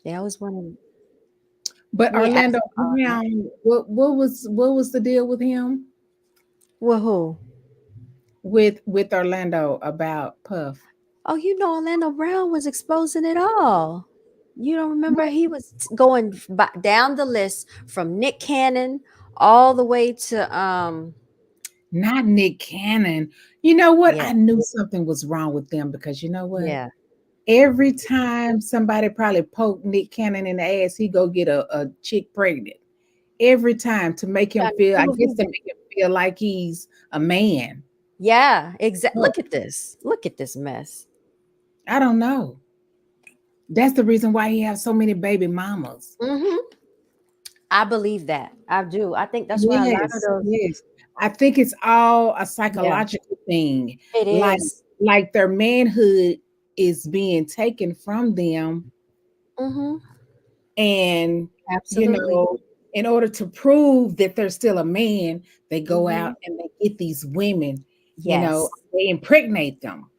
Yeah, I was wondering. But We Orlando asked all that. Brown, what was the deal with him? Well, who? With Orlando about Puff? Oh, you know, Orlando Brown was exposing it all. You don't remember? What? He was going down the list from Nick Cannon all the way to Not Nick Cannon. You know what? yeah, I knew something was wrong with them because you know what? yeah. Every time somebody probably poked Nick Cannon in the ass, he go get a chick pregnant. Every time to make him Trying to feel, I prove guess he to was, make him feel like he's a man. yeah, exactly. Oh, Look at this. Look at this mess. I don't know. That's the reason why he has so many baby mamas. Hmm. I believe that. I do. I think that's why a lot of Yes, those. yes. I think it's all a Yeah, psychological thing. it Like is. like their manhood is being taken from them Mm-hmm. and you Absolutely. know, in order to prove that they're still a man, they go Mm-hmm. out and they get these women, Yes. they impregnate them,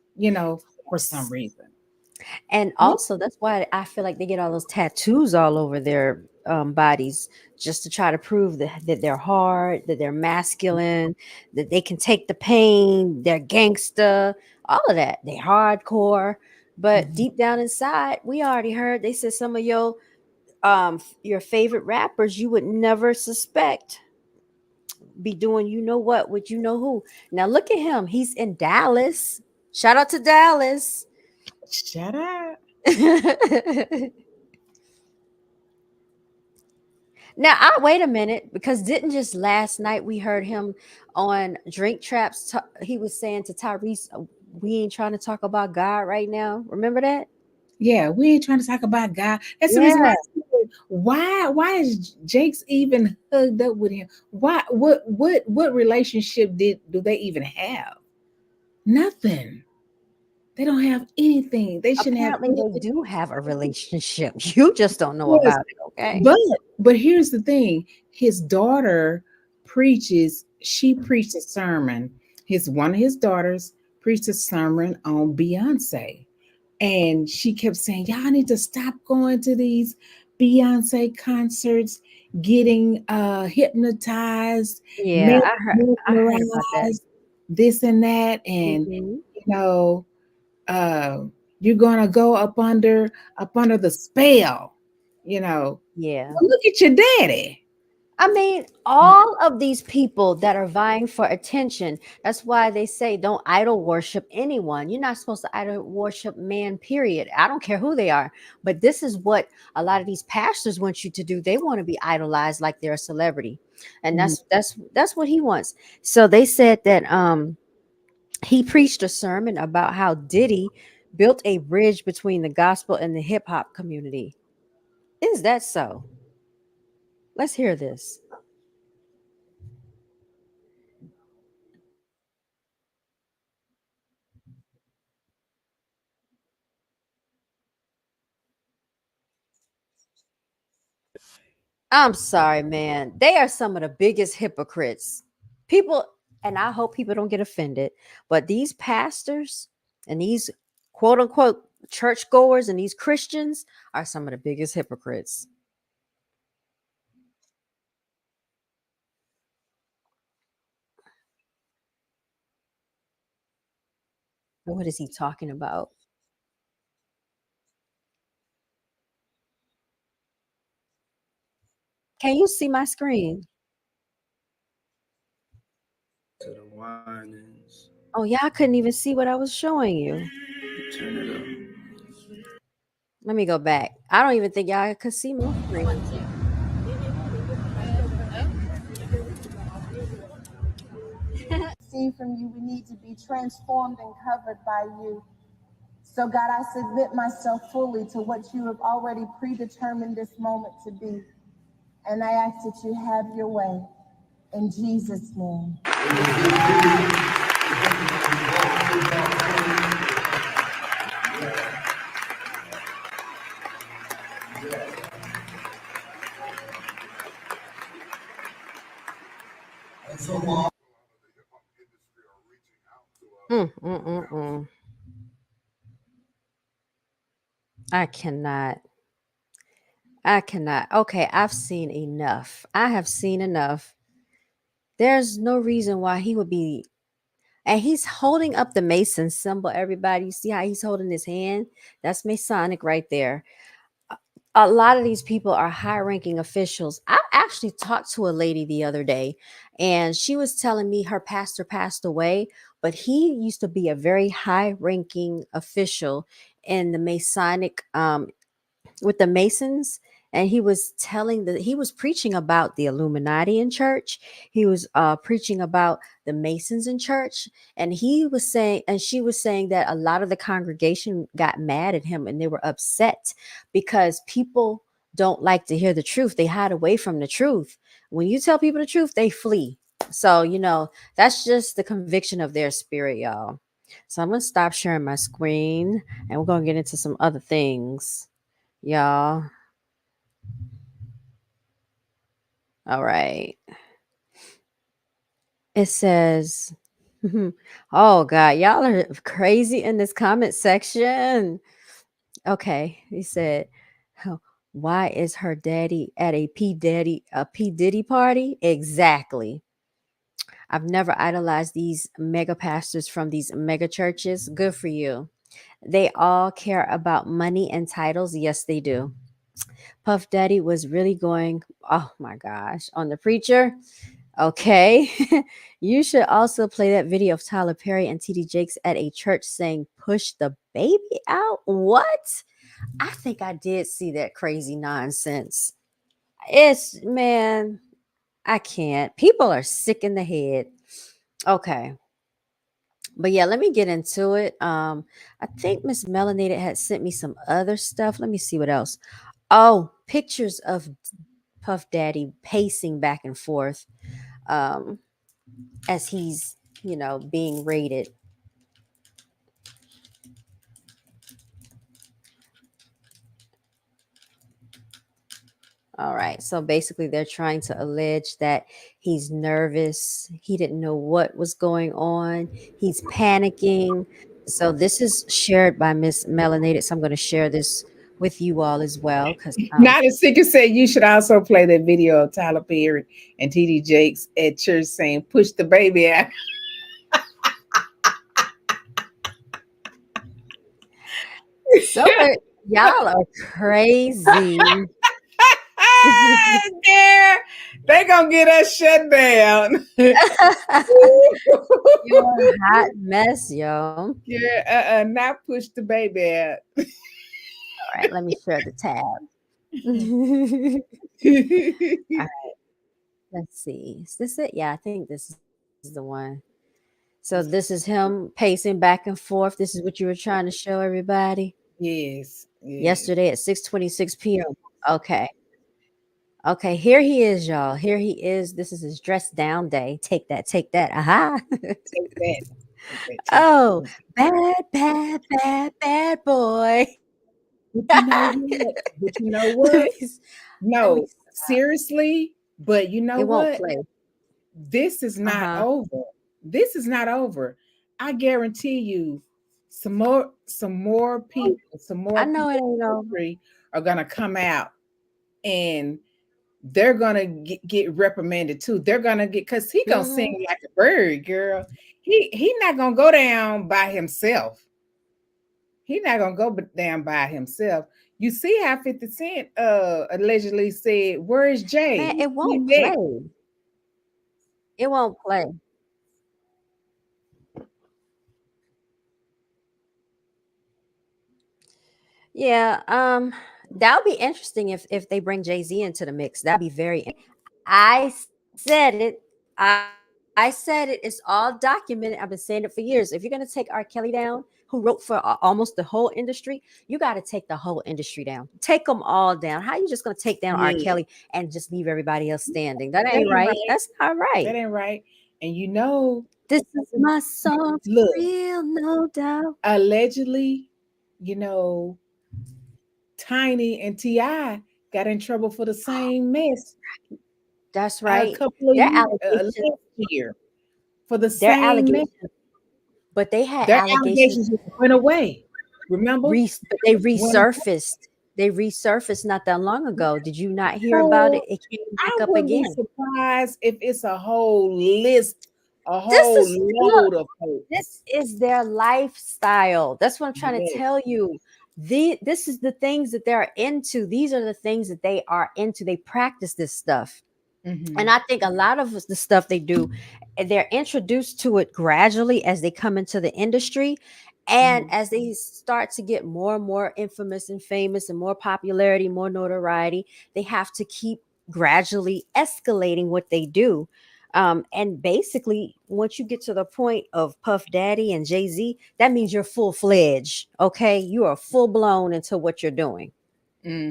for some Yes. reason. And Yeah. also, that's why I feel like they get all those tattoos all over their bodies just to try to prove that they're hard, that they're masculine, that they can take the pain, they're gangster, all of that. They hardcore. But Mhm. deep down inside, we already heard they said some of your favorite rappers you would never suspect be doing you know what with you know who. Now look at him. He's in Dallas. Shout out to Dallas. Shut up. Now, I wait a minute because didn't just last night we heard him on Drink Traps? He was saying to Tyrese, "We ain't trying to talk about God right now." Remember that? Yeah, we ain't trying to talk about God. That's the reason why Yeah, I said, why is Jake's even hugged up with him? Why what relationship do they even have? Nothing. They don't have anything. They shouldn't have apparently they anything. do have a relationship. You just don't know Yes, about it, okay? but but here's the thing. His daughter she preached a sermon. One of his daughters preached a sermon on Beyonce. And she kept saying, y'all need to stop going to these Beyonce concerts, getting hypnotized, Yeah, I heard about that. mesmerized, this and that. And Mhm. you know, you're gonna go up under the spell, you know. Yeah. Well, look at your daddy. I mean, all of these people that are vying for attention, that's why they say don't idol worship anyone. You're not supposed to idol worship man, period. I don't care who they are. But this is what a lot of these pastors want you to do. They want to be idolized like they're a celebrity. And Mhm. that's what he wants. So they said that he preached a sermon about how Diddy built a bridge between the gospel and the hip hop community. Is that so? Let's hear this. I'm sorry, man. They are some of the biggest hypocrites. People, and I hope people don't get offended, but these pastors and these quote unquote churchgoers and these Christians are some of the biggest hypocrites. What is he talking about? Can you see my screen? To the whinings. Oh, yeah, I couldn't even see what I was showing you. Turn it up. Let me go back. I don't even think y'all could see my screen. Receive from you. We need to be transformed and covered by you. So, God, I submit myself fully to what you have already predetermined this moment to be. And I ask that you have your way. In Jesus' name. Mm, mm, mm, mm. I cannot. I cannot. Okay, I've seen enough. I have seen enough. There's no reason why he would be. And he's holding up the Mason symbol, everybody. You see how he's holding his hand? That's Masonic right there. A lot of these people are high ranking officials. I actually talked to a lady the other day, and she was telling me her pastor passed away, but he used to be a very high ranking official in the Masonic with the Masons, and he was telling that he was preaching about the Illuminati in church. He was preaching about the Masons in church, and he was saying, and she was saying that a lot of the congregation got mad at him and they were upset because people don't like to hear the truth. They hide away from the truth. When you tell people the truth, they flee. So, that's just the conviction of their spirit, y'all. So I'm gonna stop sharing my screen and we're gonna get into some other things. Y'all. All right. It says, oh God, y'all are crazy in this comment section. Okay. He said, "Huh, why is her daddy at a P Diddy party? Exactly. I've never idolized these mega pastors from these mega churches. Good for you. They all care about money and titles. Yes, they do. Puff Daddy was really going, oh my gosh, on the preacher. Okay. You should also play that video of Tyler Perry and TD Jakes at a church saying, push the baby out. What? I think I did see that crazy nonsense. Man, I can't. People are sick in the head. Okay. But yeah, let me get into it. I think Miss Melanated had sent me some other stuff. Let me see what else. Oh, pictures of Puff Daddy pacing back and forth. Um, as he's, being rated. All right. So basically, they're trying to allege that he's nervous. He didn't know what was going on. He's panicking. So this is shared by Miss Melanated. So I'm going to share this with you all as well because Now the sicker said you should also play that video of Tyler Perry and TD Jakes at church saying, push the baby out. So y'all are crazy. Yeah, they gonna get us shut down. You're a hot mess, yo. Yeah, not push the baby out. All right, let me share the tab. All right, let's see. Is this it? Yeah, I think this is the one. So this is him pacing back and forth. This is what you were trying to show everybody Yes, yes. yesterday at 6:26 p.m. Okay. Okay, here he is, y'all. Here he is. This is his dress down day. Take that, take that. Aha. Take that. Take that. Take Oh, that. bad, bad, bad, bad boy. But you know what? But you know let what? me let me No, seriously. But you know it won't what? play. This is not Uh-huh. over. This is not over. I guarantee you, some I more know it people ain't in the over. industry are gonna come out and they're gonna get reprimanded too. They're gonna get because he gonna Hmm. sing like a bird, girl. He not gonna go down by himself. He not gonna go down by himself. You see how 50 Cent allegedly said, "Where's Man, Jay? it He won't next." play. It won't play. Yeah, that would be interesting if they bring Jay-Z into the mix. That'd be very I said it. I said it. It's all documented. I've been saying it for years. If you're gonna take R. Kelly down, who wrote for almost the whole industry, you got to take the whole industry down. Take them all down. How you just gonna take down R. Kelly Yeah, and just leave everybody else standing? That ain't that right. ain't That's right. not right. That ain't right. And you know, This is my song for look, real, no doubt. allegedly, you know, Tiny and Ti got in trouble for the same mess That's a right. couple of Their years allegations, last year for the their same mess. allegations, but they had Their allegations allegations just went away. Remember but they when? resurfaced. They resurfaced not that long ago. Did you not hear about So it? It came I back up wouldn't be again. surprised if it's a whole list, a This whole is look, load of folks. this is their lifestyle. That's what I'm trying to Yes. tell you. This is the things that they're into. These are the things that they are into. They practice this stuff. And Hmm. I think a lot of the stuff they do, they're introduced to it gradually as they come into the industry. And Hmm. as they start to get more and more infamous and famous and more popularity, more notoriety, they have to keep gradually escalating what they do. And basically, once you get to the point of Puff Daddy and Jay Z, that means you're full fledged. Okay. You are full blown into what you're doing. Hmm.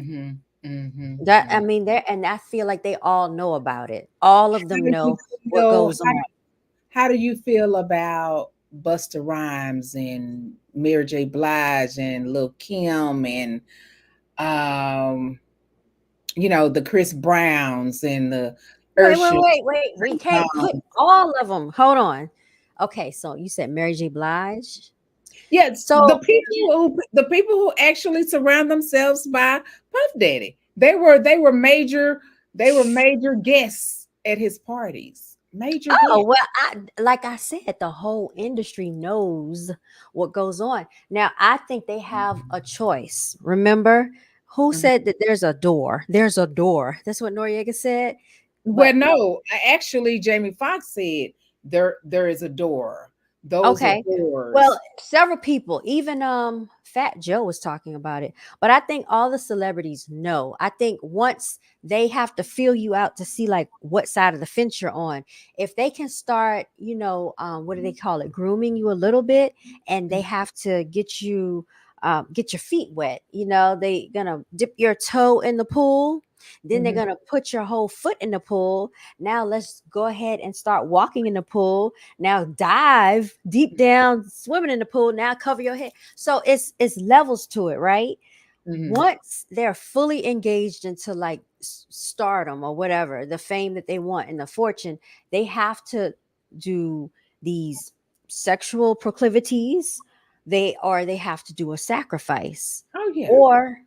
Hmm. That I mean, there and I feel like they all know about it. All of How them do you know what feel? goes on. How do you feel about Busta Rhymes and Mary J. Blige and Lil Kim and um, the Chris Browns and the Wait, wait, Ursula? wait, wait. We can't put all of them. Hold on. Okay, so you said Mary J. Blige. Yes, So the people who actually surround themselves by Puff Daddy. They were major guests at his parties. Major oh guests. well, like I said, the whole industry knows what goes on. Now, I think they have a choice. Remember, who Mhm. said that there's a door? There's a door. That's what Noriega said. Well, But no, actually, Jamie Foxx said there is a door. Those are okay. Well, doors. several people, even Fat Joe was talking about it. But I think all the celebrities know. I think once they have to feel you out to see like what side of the fence you're on. If they can start, what do they call it, grooming you a little bit, and they have to get your feet wet. They gonna dip your toe in the pool. Then they're Mhm, gonna put your whole foot in the pool. Now let's go ahead and start walking in the pool. Now dive deep down, swimming in the pool. Now cover your head. So it's levels to it, right? mhm. Once they're fully engaged into like stardom or whatever, the fame that they want and the fortune, they have to do these sexual proclivities. They have to do a sacrifice. Oh yeah, Or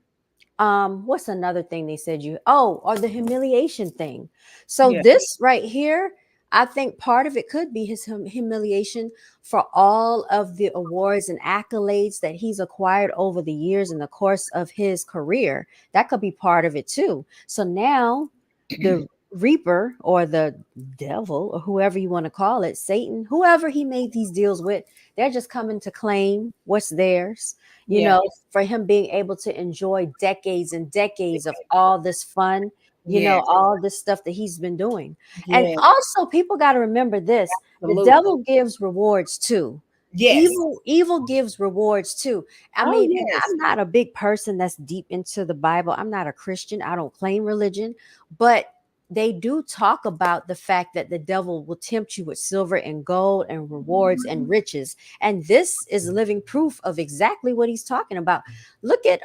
what's another thing they said or the humiliation thing. So yeah. this right here, I think part of it could be his humiliation for all of the awards and accolades that he's acquired over the years in the course of his career. That could be part of it too. So now the Reaper or the devil or whoever you want to call it, Satan, whoever he made these deals with, they're just coming to claim what's theirs, you Yeah. know, for him being able to enjoy decades and decades of all this fun, you know, Yes. all this stuff that he's been doing. And Yes. also, people got to remember this: the Absolutely. devil gives rewards too. Yes. Evil gives rewards too. I Oh, mean, and yes. I'm not a big person that's deep into the Bible. I'm not a Christian. I don't claim religion, but they do talk about the fact that the devil will tempt you with silver and gold and rewards and riches. And this is living proof of exactly what he's talking about. Look at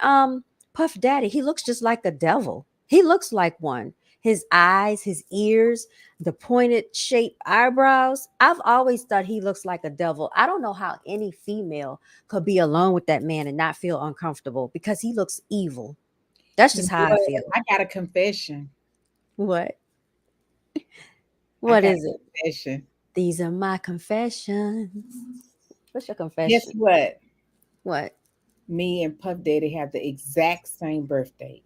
Puff Daddy. He looks just like a devil. He looks like one. His eyes, his ears, the pointed shaped eyebrows. I've always thought he looks like a devil. I don't know how any female could be alone with that man and not feel uncomfortable because he looks evil. That's You just know how I what? feel. I got a confession. What? I What got is a it? confession. These are my confessions. What's your Guess confession? what? What? Me and Puff Daddy have the exact same birthday.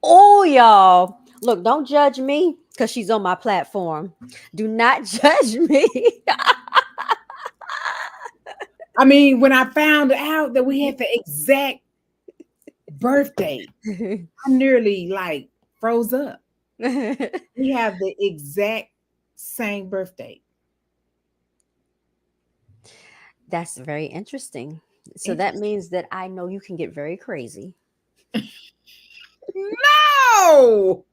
Oh, y'all. Look, don't judge me because she's on my platform. Do not judge me. I mean, when I found out that we had the exact birthday, I nearly like froze up. We have the exact same birthday. That's very interesting. So that Interesting. means that I know you can get very crazy. No.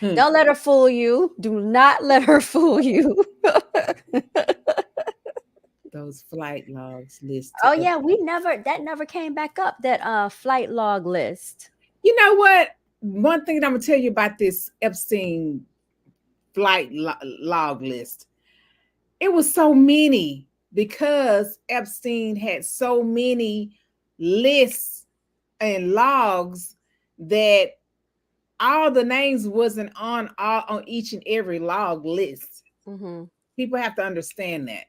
Don't let her fool you. Do not let her fool you. Those flight logs list. Oh yeah, that never came back up, that flight log list. You know what? One thing that I'm gonna tell you about this Epstein log list. It was so many because Epstein had so many lists and logs that all the names wasn't on each and every log list. Mm-hmm. People have to understand that.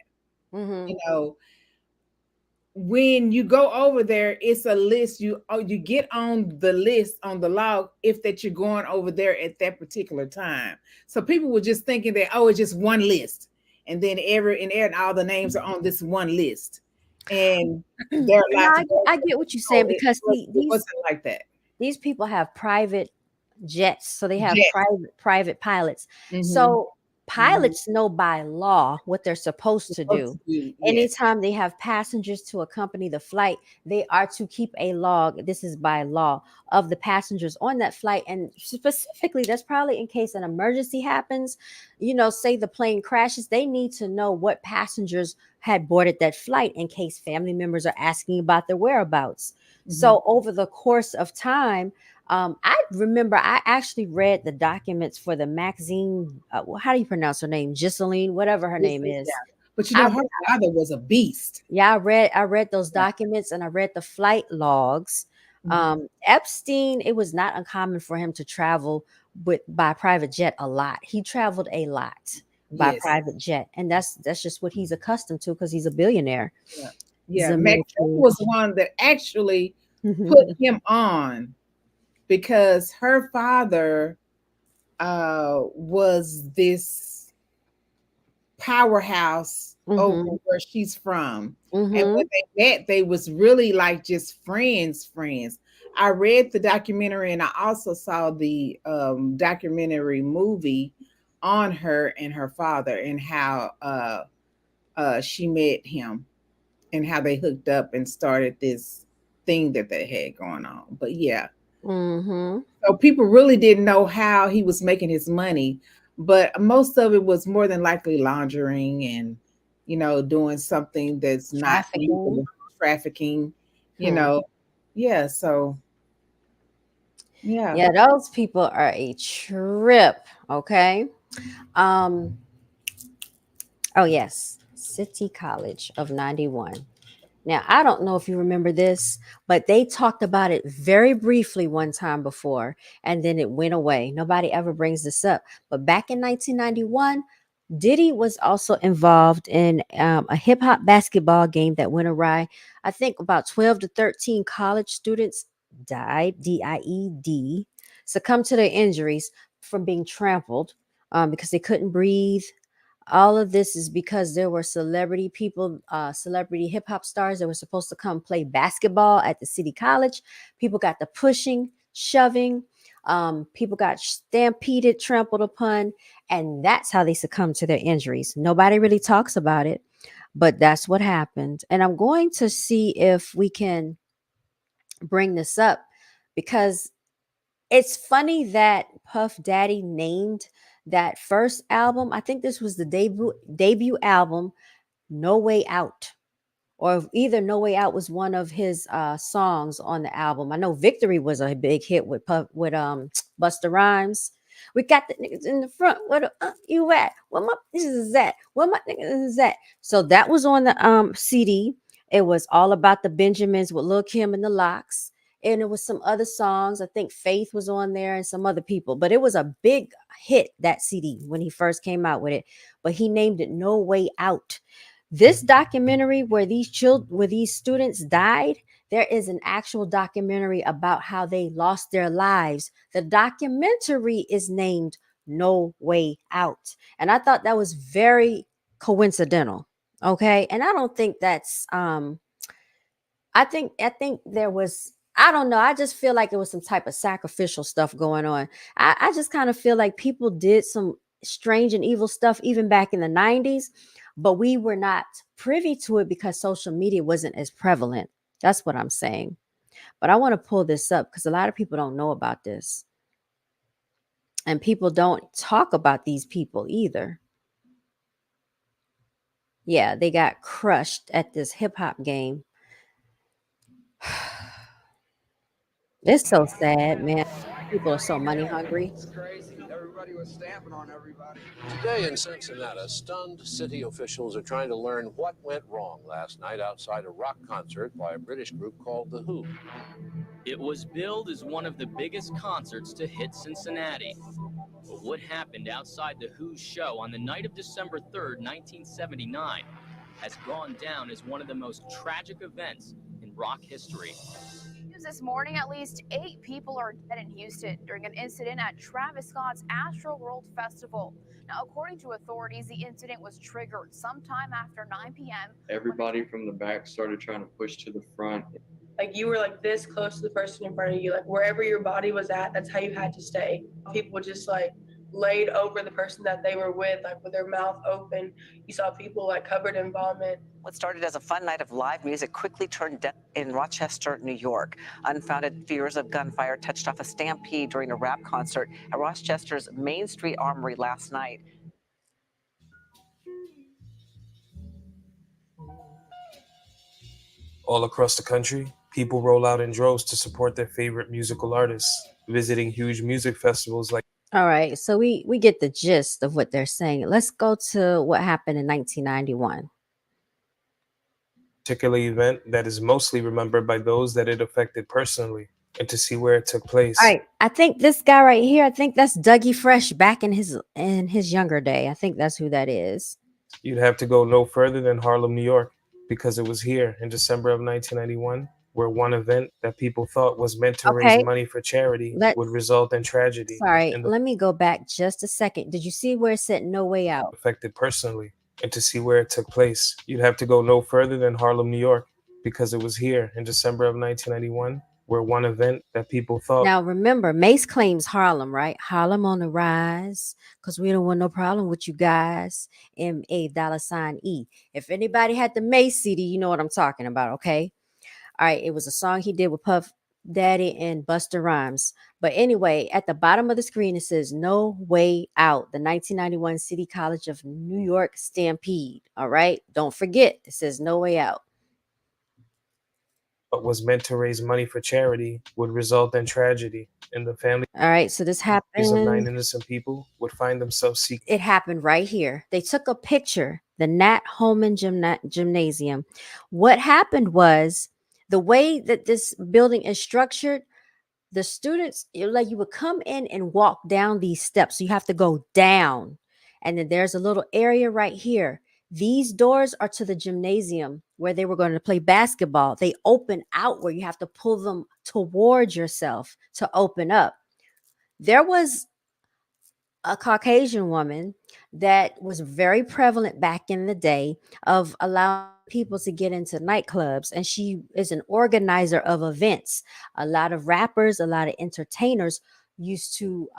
Mm-hmm. You know, when you go over there, it's a list. You get on the list on the log if that you're going over there at that particular time. So people were just thinking that, oh, it's just one list, and then all the names are on this one list, and they're No, allowed to go. I get what you're Oh, saying because see, it wasn't like that. these people have private jets, so they have Jet. private pilots. Mm-hmm. So Mm-hmm. pilots know by law what they're supposed to Supposed to do. do, yes. Anytime they have passengers to accompany the flight, they are to keep a log. This is by law of the passengers on that flight. And specifically, that's probably in case an emergency happens, you know, say the plane crashes, they need to know what passengers had boarded that flight in case family members are asking about their whereabouts. Mm-hmm. So over the course of time, I remember I actually read the documents for the Maxine. How do you pronounce her name? Ghislaine, whatever her name Yeah. is. But you I know, her father was a beast. Yeah, I read those documents and I read the flight logs. Mhm. Epstein, it was not uncommon for him to travel by private jet a lot. He traveled a lot by Yes. private jet, and that's just what he's accustomed to because he's a billionaire. Yeah. He's Yeah. a Maxine military. was the one that actually put him on because her father was this powerhouse over Mhm. where she's from. And Mhm. when they met, they was really like just friends. I read the documentary and I also saw the documentary movie on her and her father and how she met him and how they hooked up and started this thing that they had going on. But yeah, Mhm. so people really didn't know how he was making his money, but most of it was more than likely laundering and, you know, doing something that's not Trafficking. legal, trafficking, you Hmm. know. Yeah, so yeah. Yeah, those people are a trip. Okay. Um. Oh yes, City College of 91. Now, I don't know if you remember this, but they talked about it very briefly one time before, and then it went away. Nobody ever brings this up. But back in 1991, Diddy was also involved in a hip hop basketball game that went awry. I think about 12 to 13 college students died, DIED, succumbed to their injuries from being trampled because they couldn't breathe. All of this is because there were celebrity people, celebrity hip hop stars that were supposed to come play basketball at the city college. People got the pushing, shoving. People got stampeded, trampled upon, and that's how they succumbed to their injuries. Nobody really talks about it, but that's what happened. And I'm going to see if we can bring this up because it's funny that Puff Daddy named that first album. I think this was the debut album, No Way Out, or either No Way Out was one of his songs on the album. I know Victory was a big hit with Busta Rhymes. We got the niggas in the front. Where the you at? Where my this is that? Where my niggas is that? So that was on the CD. It was all about the Benjamins with Lil Kim and the Locks. And it was some other songs. I think Faith was on there and some other people. But it was a big hit, that CD, when he first came out with it. But he named it No Way Out. This documentary where these students died, there is an actual documentary about how they lost their lives. The documentary is named No Way Out. And I thought that was very coincidental. Okay? And I don't think that's I think there was, I don't know. I just feel like it was some type of sacrificial stuff going on. I just kind of feel like people did some strange and evil stuff even back in the 90s, but we were not privy to it because social media wasn't as prevalent. That's what I'm saying. But I want to pull this up because a lot of people don't know about this. And people don't talk about these people either. Yeah, they got crushed at this hip hop game. It's so sad, man. People are so money hungry. It's crazy. Everybody was stamping on everybody. Today in Cincinnati, stunned city officials are trying to learn what went wrong last night outside a rock concert by a British group called The Who. It was billed as one of the biggest concerts to hit Cincinnati. But what happened outside the Who's show on the night of December 3rd, 1979, has gone down as one of the most tragic events in rock history. News this morning, at least 8 people are dead in Houston during an incident at Travis Scott's Astro World Festival. Now, according to authorities, the incident was triggered sometime after 9 p.m. Everybody from the back started trying to push to the front. Like you were like this close to the person in front of you, like wherever your body was at, that's how you had to stay. People just like laid over the person that they were with, like with their mouth open. You saw people like covered in vomit. What started as a fun night of live music quickly turned dead in Rochester, New York. Unfounded fears of gunfire touched off a stampede during a rap concert at Rochester's Main Street Armory last night. All across the country, people roll out in droves to support their favorite musical artists, visiting huge music festivals like All right, so we get the gist of what they're saying. Let's go to what happened in 1991. particular event that is mostly remembered by those that it affected personally, and to see where it took place. All right, I think this guy right here, I think that's Dougie Fresh back in his younger day. I think that's who that is. You'd have to go no further than Harlem, New York, because it was here in December of 1991 where one event that people thought was meant to Okay, raise money for charity let's. would result in tragedy Sorry, and the let me go back just a second. Did you see where it said no way out? affected personally, and to see where it took place. You'd have to go no further than Harlem, New York, because it was here in December of 1991 where one event that people thought Now remember, Mace claims Harlem, right? Harlem on the rise, because we don't want no problem with you guys. MA$E. If anybody had the Mace CD, you know what I'm talking about, okay? All right, it was a song he did with Puff Daddy and Busta Rhymes. But anyway, at the bottom of the screen, it says No Way Out, the 1991 City College of New York Stampede. All right, don't forget, it says No Way Out. was meant to raise money for charity would result in tragedy, and the families All right, so this of 9 happened. innocent people would find themselves seeking It happened right here. They took a picture, the Nat Holman Gymnasium. What happened was the way that this building is structured, the students, like you would come in and walk down these steps. So you have to go down. And then there's a little area right here. These doors are to the gymnasium where they were going to play basketball. They open out where you have to pull them towards yourself to open up. There was a Caucasian woman that was very prevalent back in the day of allowing people to get into nightclubs. And she is an organizer of events. A lot of rappers, a lot of entertainers used to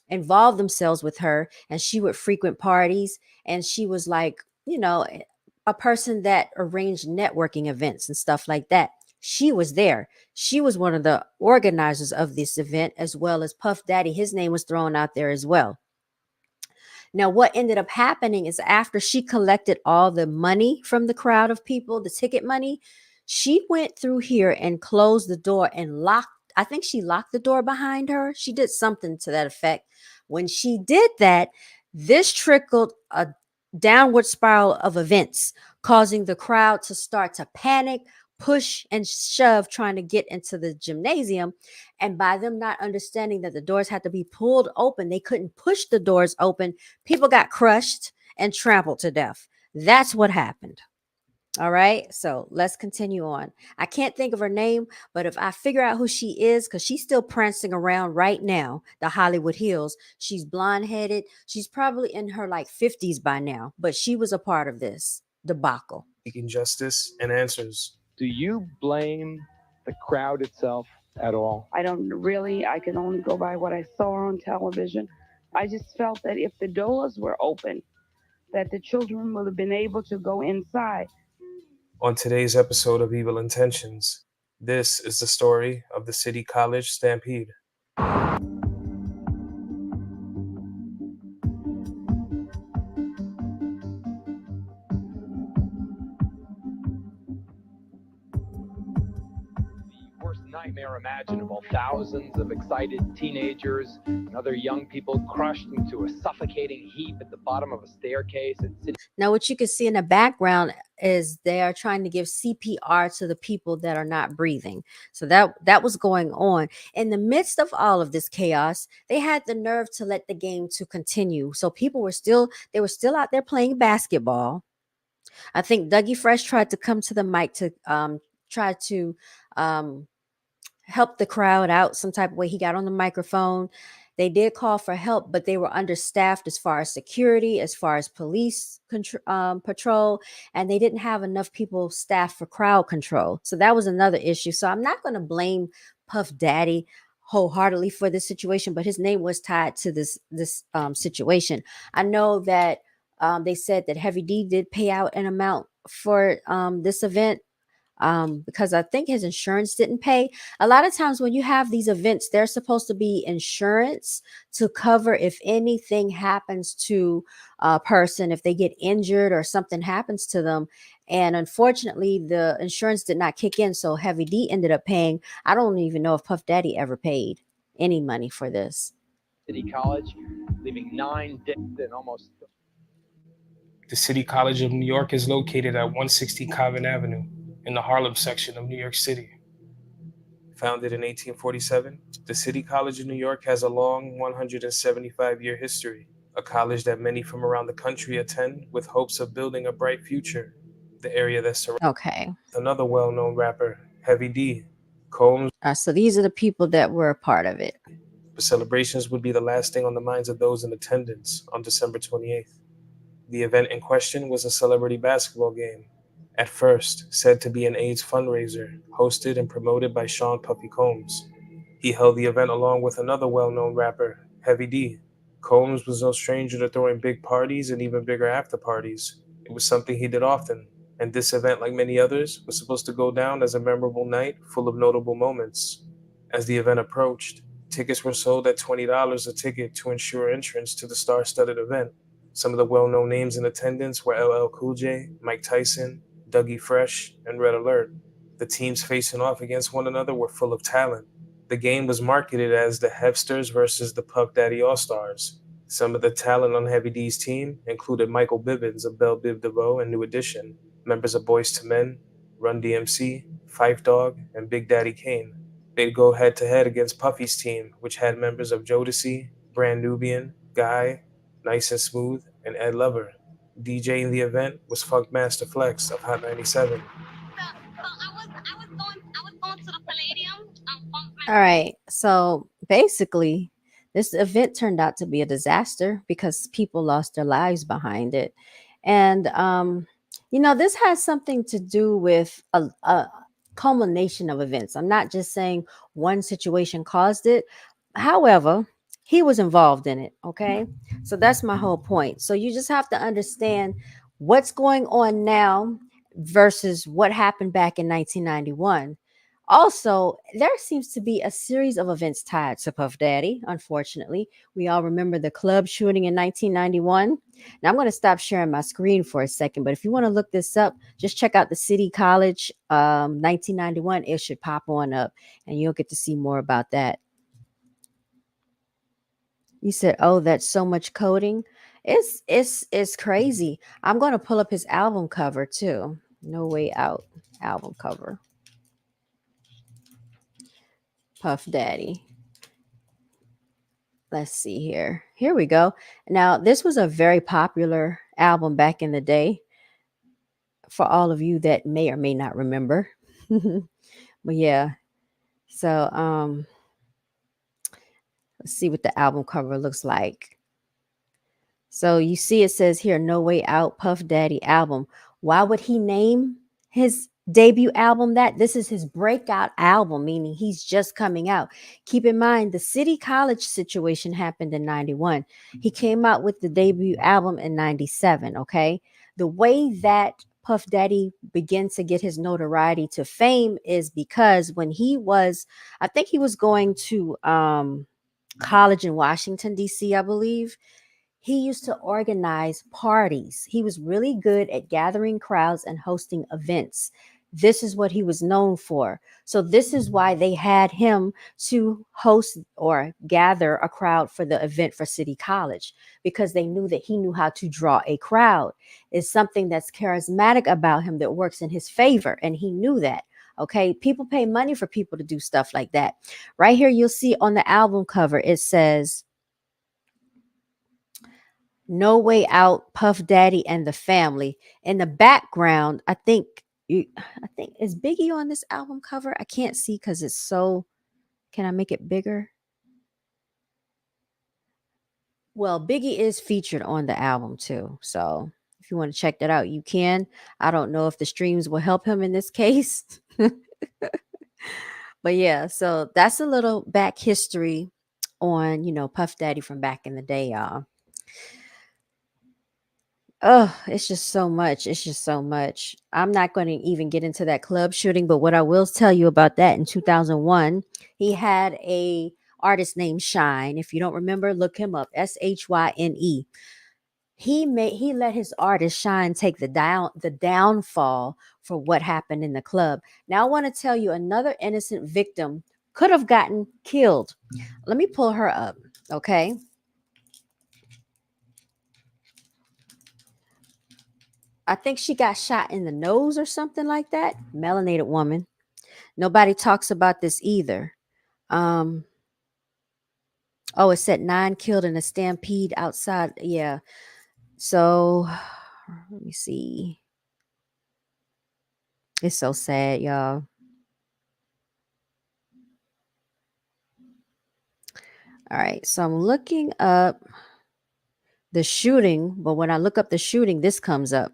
involve themselves with her, and she would frequent parties. And she was like, you know, a person that arranged networking events and stuff like that. She was there. She was one of the organizers of this event, as well as Puff Daddy. His name was thrown out there as well. Now, what ended up happening is after she collected all the money from the crowd of people, the ticket money, she went through here and closed the door and locked. I think she locked the door behind her. She did something to that effect. When she did that, this trickled a downward spiral of events, causing the crowd to start to panic, push, and shove, trying to get into the gymnasium. And by them not understanding that the doors had to be pulled open, they couldn't push the doors open. People got crushed and trampled to death. That's what happened. All right. So let's continue on. I can't think of her name, but if I figure out who she is, because she's still prancing around right now, the Hollywood Hills. She's blonde headed. She's probably in her like 50s by now, but she was a part of this debacle. Seeking justice and answers. Do you blame the crowd itself at all? I don't really. I can only go by what I saw on television. I just felt that if the doors were open, that the children would have been able to go inside. On today's episode of Evil Intentions, this is the story of the City College Stampede. Nightmare imaginable. Thousands of excited teenagers and other young people crushed into a suffocating heap at the bottom of a staircase at City. Now, what you can see in the background is they are trying to give CPR to the people that are not breathing. So that was going on. In the midst of all of this chaos, they had the nerve to let the game to continue. So people were still out there playing basketball. I think Dougie Fresh tried to come to the mic to try to help the crowd out some type of way. He got on the microphone. They did call for help, but they were understaffed as far as security, as far as police patrol, and they didn't have enough people staffed for crowd control. So that was another issue. So I'm not going to blame Puff Daddy wholeheartedly for this situation, but his name was tied to this situation. I know that they said that Heavy D did pay out an amount for this event, because I think his insurance didn't pay. A lot of times when you have these events, there's supposed to be insurance to cover if anything happens to a person, if they get injured or something happens to them. And unfortunately, the insurance did not kick in. So Heavy D ended up paying. I don't even know if Puff Daddy ever paid any money for this. City College, leaving 9 dead and almost. The City College of New York is located at 160 Convent Avenue in the Harlem section of New York City. Founded in 1847, the City College of New York has a long 175-year history, a college that many from around the country attend with hopes of building a bright future. The area that surrounds another well-known rapper, Heavy D, Combs. So these are the people that were a part of it. The celebrations would be the last thing on the minds of those in attendance on December 28th. The event in question was a celebrity basketball game, at first said to be an AIDS fundraiser, hosted and promoted by Sean Puffy Combs. He held the event along with another well-known rapper, Heavy D. Combs was no stranger to throwing big parties and even bigger after parties. It was something he did often, and this event, like many others, was supposed to go down as a memorable night full of notable moments. As the event approached, tickets were sold at $20 a ticket to ensure entrance to the star-studded event. Some of the well-known names in attendance were LL Cool J, Mike Tyson, Dougie Fresh, and Red Alert. The teams facing off against one another were full of talent. The game was marketed as the Hepsters versus the Puff Daddy All-Stars. Some of the talent on Heavy D's team included Michael Bivins of Belle Biv DeVoe and New Edition, members of Boyz II Men, Run DMC, Phife Dawg, and Big Daddy Kane. They'd go head-to-head against Puffy's team, which had members of Jodeci, Brand Nubian, Guy, Nice and Smooth, and Ed Lover. DJing the event was Funkmaster Flex of Hot 97. All right. So basically, this event turned out to be a disaster because people lost their lives behind it. And, this has something to do with a culmination of events. I'm not just saying one situation caused it. However, he was involved in it. Okay. So that's my whole point. So you just have to understand what's going on now versus what happened back in 1991. Also, there seems to be a series of events tied to Puff Daddy, unfortunately. We all remember the club shooting in 1991. Now, I'm going to stop sharing my screen for a second, but if you want to look this up, just check out the City College 1991. It should pop on up and you'll get to see more about that. You said, "Oh, that's so much coding." It's crazy. I'm going to pull up his album cover too. No Way Out album cover. Puff Daddy. Let's see here. Here we go. Now, this was a very popular album back in the day for all of you that may or may not remember. But yeah. So, let's see what the album cover looks like. So you see it says here No Way Out Puff Daddy album. Why would he name his debut album that? This is his breakout album, meaning he's just coming out. Keep in mind the City College situation happened in 91. He came out with the debut album in 97, okay? The way that Puff Daddy began to get his notoriety to fame is because when I think he was going to college in Washington, D.C., I believe. He used to organize parties. He was really good at gathering crowds and hosting events. This is what he was known for. So, this is why they had him to host or gather a crowd for the event for City College, because they knew that he knew how to draw a crowd. It's something that's charismatic about him that works in his favor. And he knew that. Okay. People pay money for people to do stuff like that. Right here, you'll see on the album cover, it says, No Way Out, Puff Daddy and the Family. In the background, I think is Biggie on this album cover? I can't see because it's so. Can I make it bigger? Well, Biggie is featured on the album too. So if you want to check that out, you can. I don't know if the streams will help him in this case. But yeah, so that's a little back history on, Puff Daddy from back in the day, y'all. Oh, it's just so much. It's just so much. I'm not going to even get into that club shooting, but what I will tell you about that, in 2001, he had a artist named Shine. If you don't remember, look him up. Shyne. He let his artist Shine take the downfall for what happened in the club. Now I want to tell you another innocent victim could have gotten killed. Let me pull her up, okay? I think she got shot in the nose or something like that. Melanated woman. Nobody talks about this either. Um, oh, it said 9 killed in a stampede outside. Yeah. So let me see. It's so sad, y'all. All right. So I'm looking up the shooting, but when I look up the shooting, this comes up.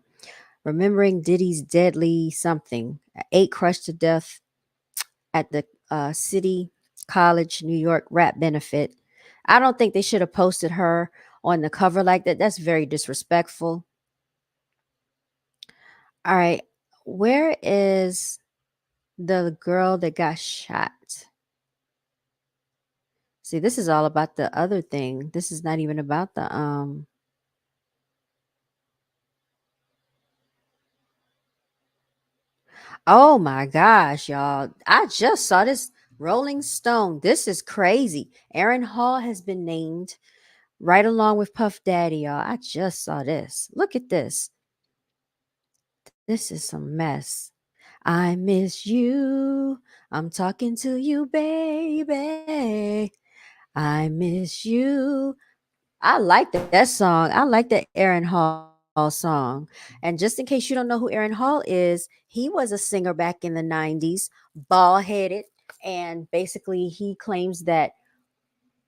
Remembering Diddy's deadly something. 8 crushed to death at the City College, New York rap benefit. I don't think they should have posted her on the cover like that. That's very disrespectful. All right. Where is the girl that got shot? See, this is all about the other thing. This is not even about the Oh my gosh, y'all. I just saw this. Rolling Stone. This is crazy. Aaron Hall has been named right along with Puff Daddy, y'all. I just saw this. Look at this. This is some mess. I miss you. I'm talking to you, baby. I miss you. I like that song. I like the Aaron Hall song. And just in case you don't know who Aaron Hall is, he was a singer back in the 90s, bald headed. And basically, he claims that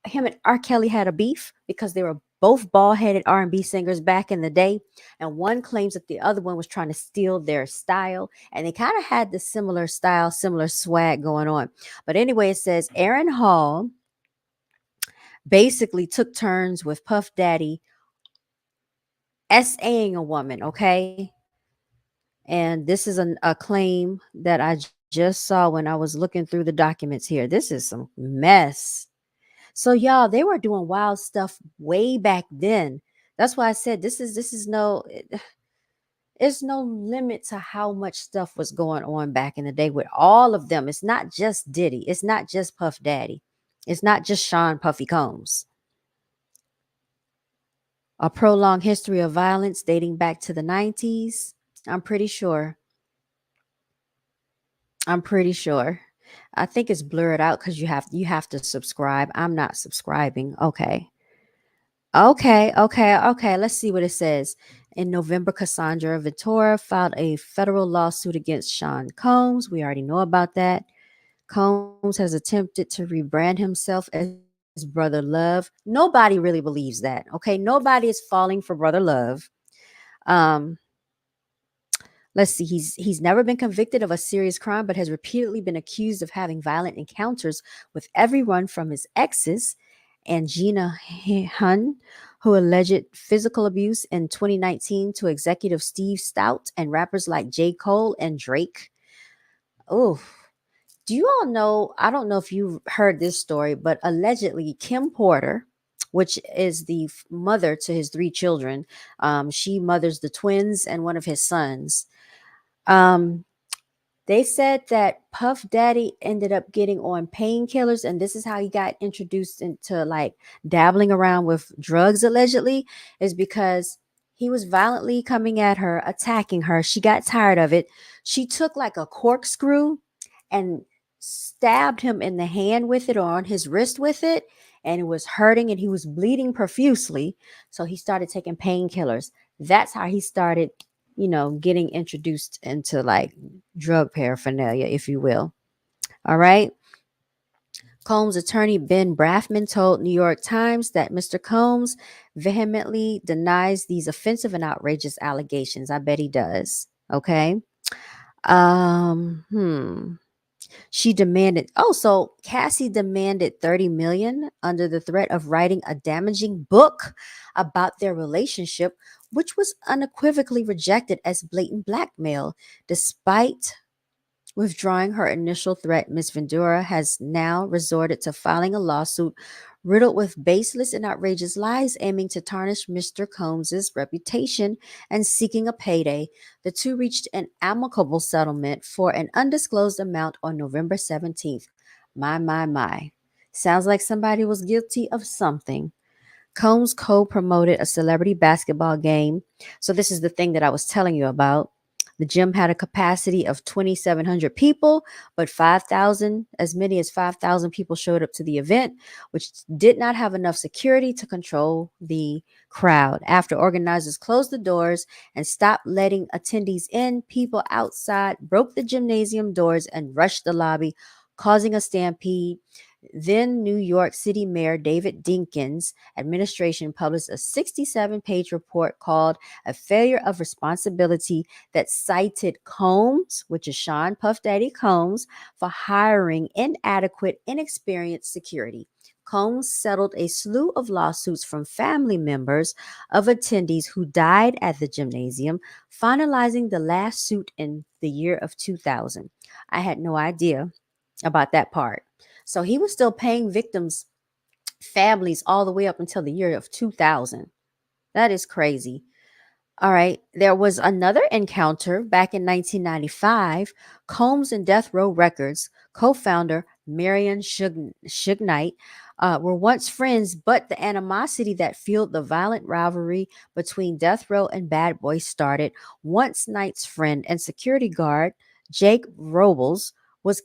him and R. Kelly had a beef because they were both bald-headed R&B singers back in the day, and one claims that the other one was trying to steal their style, and they kind of had the similar style, similar swag going on. But anyway, it says Aaron Hall basically took turns with Puff Daddy SAing a woman, okay? And this is a claim that I just saw when I was looking through the documents here. This is some mess. So y'all, they were doing wild stuff way back then. That's why I said this is no it's no limit to how much stuff was going on back in the day with all of them. It's not just Diddy. It's not just Puff Daddy. It's not just Sean Puffy Combs. A prolonged history of violence dating back to the 90s. I'm pretty sure. I'm pretty sure. I think it's blurred out because you have to subscribe. I'm not subscribing. Okay. Okay. Let's see what it says. In November, Cassandra Ventura filed a federal lawsuit against Sean Combs. We already know about that. Combs has attempted to rebrand himself as Brother Love. Nobody really believes that. Okay. Nobody is falling for Brother Love. Um, Let's see. He's never been convicted of a serious crime, but has repeatedly been accused of having violent encounters with everyone from his exes and Gina Hun, who alleged physical abuse in 2019 to executive Steve Stout and rappers like J. Cole and Drake. Oh, do you all know? I don't know if you've heard this story, but allegedly Kim Porter, which is the mother to his three children, she mothers the twins and one of his sons. Um, they said that Puff Daddy ended up getting on painkillers, and this is how he got introduced into like dabbling around with drugs, allegedly, is because he was violently coming at her, attacking her. She got tired of it. She took like a corkscrew and stabbed him in the hand with it or on his wrist with it, and it was hurting and he was bleeding profusely. So he started taking painkillers. That's how he started, getting introduced into like drug paraphernalia, if you will. All right. Combs' attorney Ben Brafman told New York Times that Mr. Combs vehemently denies these offensive and outrageous allegations. I bet he does. Okay. Hmm. She demanded, so Cassie demanded 30 million under the threat of writing a damaging book about their relationship, which was unequivocally rejected as blatant blackmail. Despite withdrawing her initial threat, Ms. Ventura has now resorted to filing a lawsuit riddled with baseless and outrageous lies aiming to tarnish Mr. Combs's reputation and seeking a payday. The two reached an amicable settlement for an undisclosed amount on November 17th. My. Sounds like somebody was guilty of something. Combs co promoted a celebrity basketball game. So, this is the thing that I was telling you about. The gym had a capacity of 2,700 people, but 5,000, as many as 5,000 people showed up to the event, which did not have enough security to control the crowd. After organizers closed the doors and stopped letting attendees in, people outside broke the gymnasium doors and rushed the lobby, causing a stampede. Then New York City Mayor David Dinkins' administration published a 67-page report called A Failure of Responsibility that cited Combs, which is Sean Puff Daddy Combs, for hiring inadequate, inexperienced security. Combs settled a slew of lawsuits from family members of attendees who died at the gymnasium, finalizing the last suit in the year of 2000. I had no idea about that part. So he was still paying victims' families all the way up until the year of 2000. That is crazy. All right. There was another encounter back in 1995. Combs and Death Row Records co founder Marion Suge Knight were once friends, but the animosity that fueled the violent rivalry between Death Row and Bad Boy started once Knight's friend and security guard, Jake Robles, was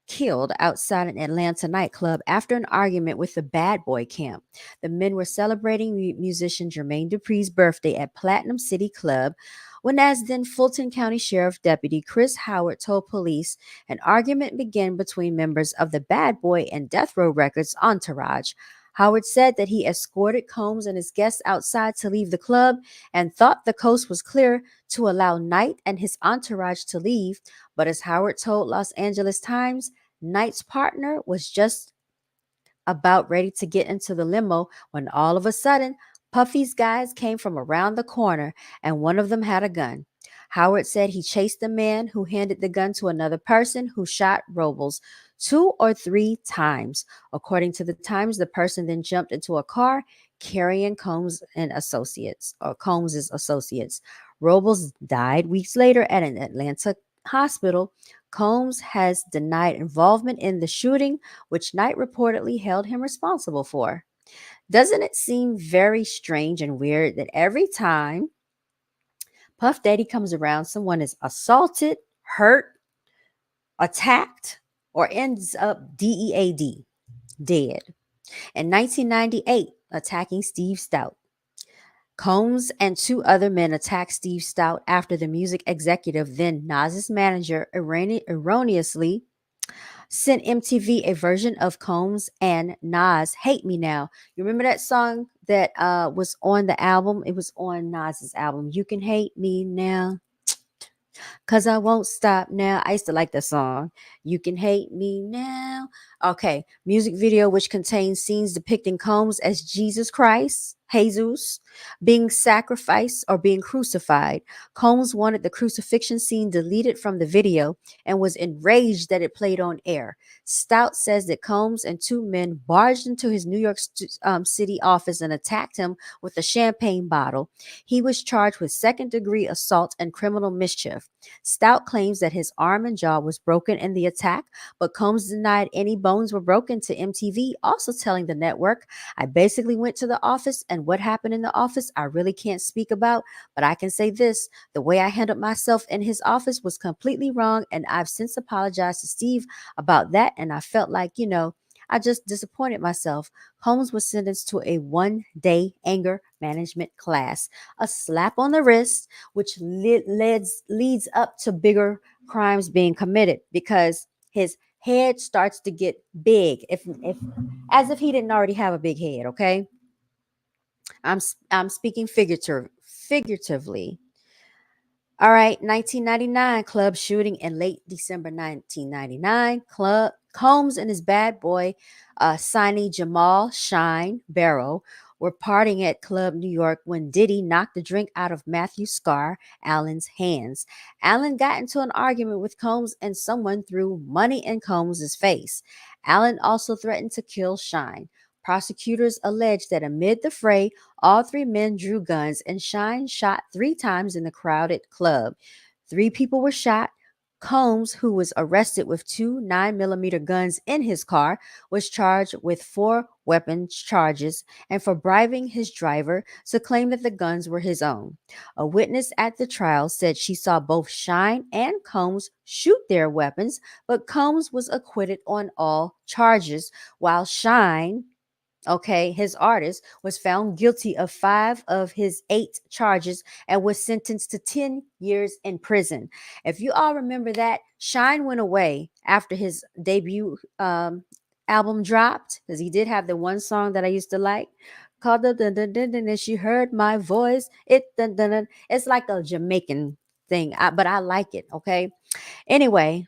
killed outside an Atlanta nightclub after an argument with the Bad Boy Camp. The men were celebrating musician Jermaine Dupri's birthday at Platinum City Club when, as then Fulton County Sheriff Deputy Chris Howard told police, an argument began between members of the Bad Boy and Death Row Records entourage. Howard said that he escorted Combs and his guests outside to leave the club and thought the coast was clear to allow Knight and his entourage to leave. But as Howard told Los Angeles Times, Knight's partner was just about ready to get into the limo when all of a sudden, Puffy's guys came from around the corner and one of them had a gun. Howard said he chased the man who handed the gun to another person who shot Robles 2 or 3 times. According to the Times, the person then jumped into a car carrying Combs's associates. Robles died weeks later at an Atlanta hospital. Combs has denied involvement in the shooting, which Knight reportedly held him responsible for. Doesn't it seem very strange and weird that every time Puff Daddy comes around, someone is assaulted, hurt, attacked, or ends up DEAD, dead? In 1998, attacking Steve Stout. Combs and 2 other men attacked Steve Stout after the music executive, then Nas's manager, erroneously sent MTV a version of Combs and Nas "Hate Me Now." You remember that song that was on the album? It was on Nas's album. You can hate me now, 'cause I won't stop now. I used to like the song. You can hate me now. Okay. Music video which contains scenes depicting Combs as Jesus Christ, Jesus, being sacrificed or being crucified. Combs wanted the crucifixion scene deleted from the video and was enraged that it played on air. Stout says that Combs and 2 men barged into his New York City office and attacked him with a champagne bottle. He was charged with second-degree assault and criminal mischief. Stout claims that his arm and jaw was broken in the attack, but Combs denied any bones were broken to MTV, also telling the network, "I basically went to the office, and what happened in the office I really can't speak about, but I can say this: the way I handled myself in his office was completely wrong, and I've since apologized to Steve about that, and I felt like, I just disappointed myself." Holmes was sentenced to a 1-day anger management class, a slap on the wrist, which leads up to bigger crimes being committed because his head starts to get big, if as if he didn't already have a big head. Okay, I'm speaking figuratively. All right, 1999 club shooting in late December 1999. Club Combs and his bad boy, signee Jamal Shine Barrow, were partying at Club New York when Diddy knocked the drink out of Matthew Scar Allen's hands. Allen got into an argument with Combs and someone threw money in Combs' face. Allen also threatened to kill Shine. Prosecutors alleged that amid the fray, all 3 men drew guns and Shine shot 3 times in the crowded club. 3 people were shot. Combs, who was arrested with 2 9mm guns in his car, was charged with 4 weapons charges and for bribing his driver to claim that the guns were his own. A witness at the trial said she saw both Shine and Combs shoot their weapons, but Combs was acquitted on all charges, while Shine, his artist, was found guilty of 5 of his 8 charges and was sentenced to 10 years in prison. If you all remember that, Shine went away after his debut album dropped, because he did have the one song that I used to like called the dun, dun, dun, dun, and she heard my voice. It's like a Jamaican thing, but I like it. Okay. Anyway,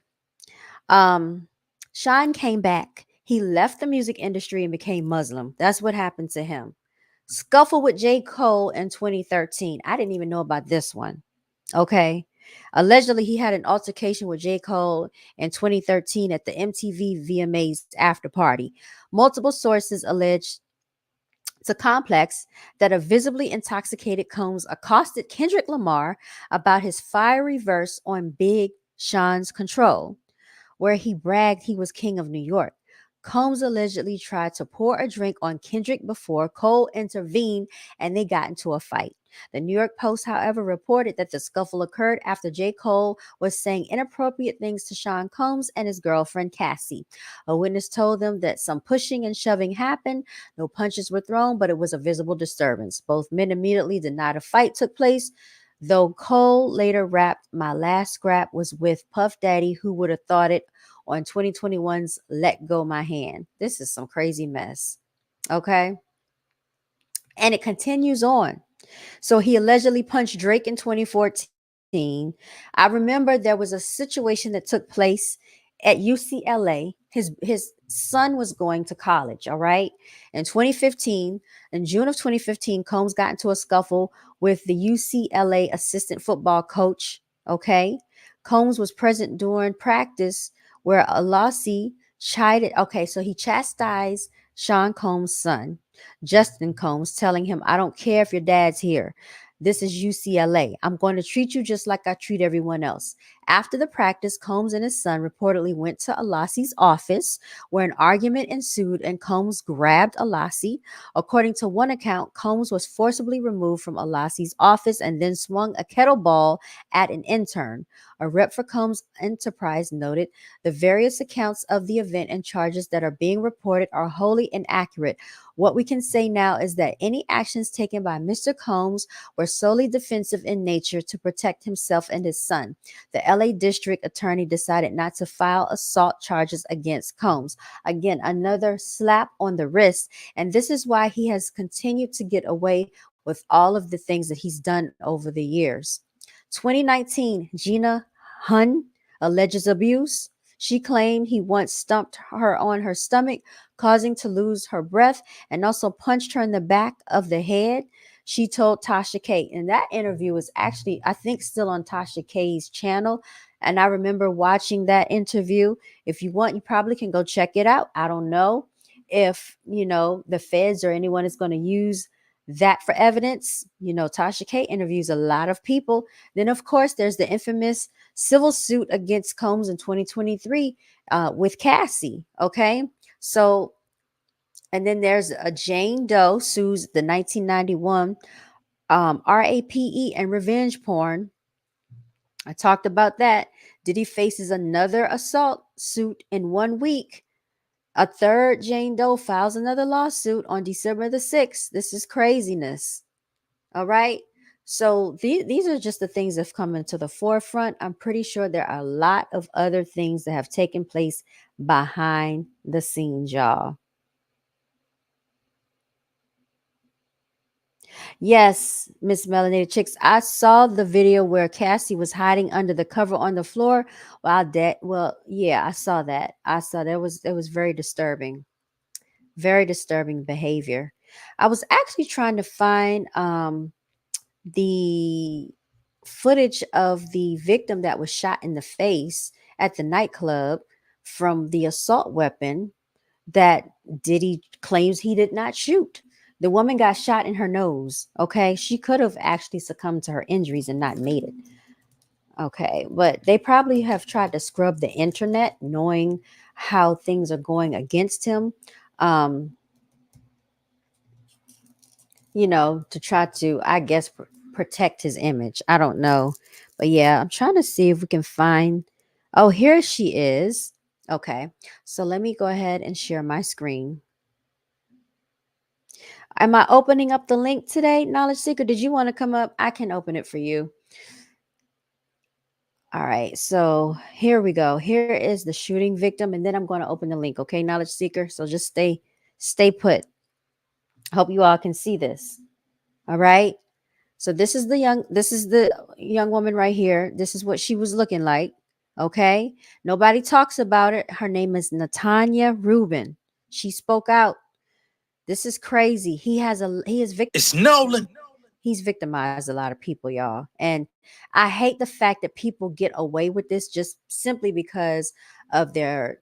Shine came back. He left the music industry and became Muslim. That's what happened to him. Scuffle with J. Cole in 2013. I didn't even know about this one. Okay. Allegedly, he had an altercation with J. Cole in 2013 at the MTV VMAs after party. Multiple sources alleged to Complex that a visibly intoxicated Combs accosted Kendrick Lamar about his fiery verse on Big Sean's Control, where he bragged he was king of New York. Combs allegedly tried to pour a drink on Kendrick before Cole intervened and they got into a fight. The New York Post, however, reported that the scuffle occurred after J. Cole was saying inappropriate things to Sean Combs and his girlfriend Cassie. A witness told them that some pushing and shoving happened. No punches were thrown, but it was a visible disturbance. Both men immediately denied a fight took place, though Cole later rapped, "My last scrap was with Puff Daddy, who would have thought it," on 2021's Let Go My Hand. This is some crazy mess. Okay. And it continues on. So he allegedly punched Drake in 2014. I remember there was a situation that took place at UCLA. His son was going to college, all right? In 2015, in June of 2015, Combs got into a scuffle with the UCLA assistant football coach, okay? Combs was present during practice where Alasi chided, okay, so he chastised Sean Combs' son, Justin Combs, telling him, "I don't care if your dad's here. This is UCLA. I'm going to treat you just like I treat everyone else." After the practice, Combs and his son reportedly went to Alasi's office where an argument ensued and Combs grabbed Alasi. According to one account, Combs was forcibly removed from Alasi's office and then swung a kettlebell at an intern. A rep for Combs Enterprise noted the various accounts of the event and charges that are being reported are wholly inaccurate. What we can say now is that any actions taken by Mr. Combs were solely defensive in nature to protect himself and his son. The LA District Attorney decided not to file assault charges against Combs. Again, another slap on the wrist. And this is why he has continued to get away with all of the things that he's done over the years. 2019, Gina Hun alleges abuse. She claimed he once stumped her on her stomach, causing to lose her breath, and also punched her in the back of the head. She told Tasha K. And that interview is actually, I think, still on Tasha K's channel. And I remember watching that interview. If you want, you probably can go check it out. I don't know if, the feds or anyone is going to use that for evidence. Tasha K interviews a lot of people. Then, of course, there's the infamous civil suit against Combs in 2023 with Cassie. Okay. So, and then there's a Jane Doe sues the 1991 RAPE and revenge porn. I talked about that. Diddy faces another assault suit in 1 week. A third Jane Doe files another lawsuit on December the 6th. This is craziness. All right. So these are just the things that have come into the forefront. I'm pretty sure there are a lot of other things that have taken place behind the scenes, y'all. Yes, Miss Melanated Chicks. I saw the video where Cassie was hiding under the cover on the floor while dead. Well, yeah, I saw that. I saw that it was very disturbing. Very disturbing behavior. I was actually trying to find the footage of the victim that was shot in the face at the nightclub from the assault weapon that Diddy claims he did not shoot. The woman got shot in her nose. Okay. She could have actually succumbed to her injuries and not made it. Okay. But they probably have tried to scrub the internet knowing how things are going against him. Um, to try to, I guess, protect his image. I don't know. But yeah, I'm trying to see if we can find. Oh, here she is. Okay. So let me go ahead and share my screen. Am I opening up the link today, Knowledge Seeker? Did you want to come up? I can open it for you. All right. So here we go. Here is the shooting victim. And then I'm going to open the link. Okay, Knowledge Seeker. So just stay put. Hope you all can see this. All right. So this is the young woman right here. This is what she was looking like. Okay. Nobody talks about it. Her name is Natanya Rubin. She spoke out. This is crazy. He is victim. It's Nolan. He's victimized a lot of people, y'all. And I hate the fact that people get away with this just simply because of their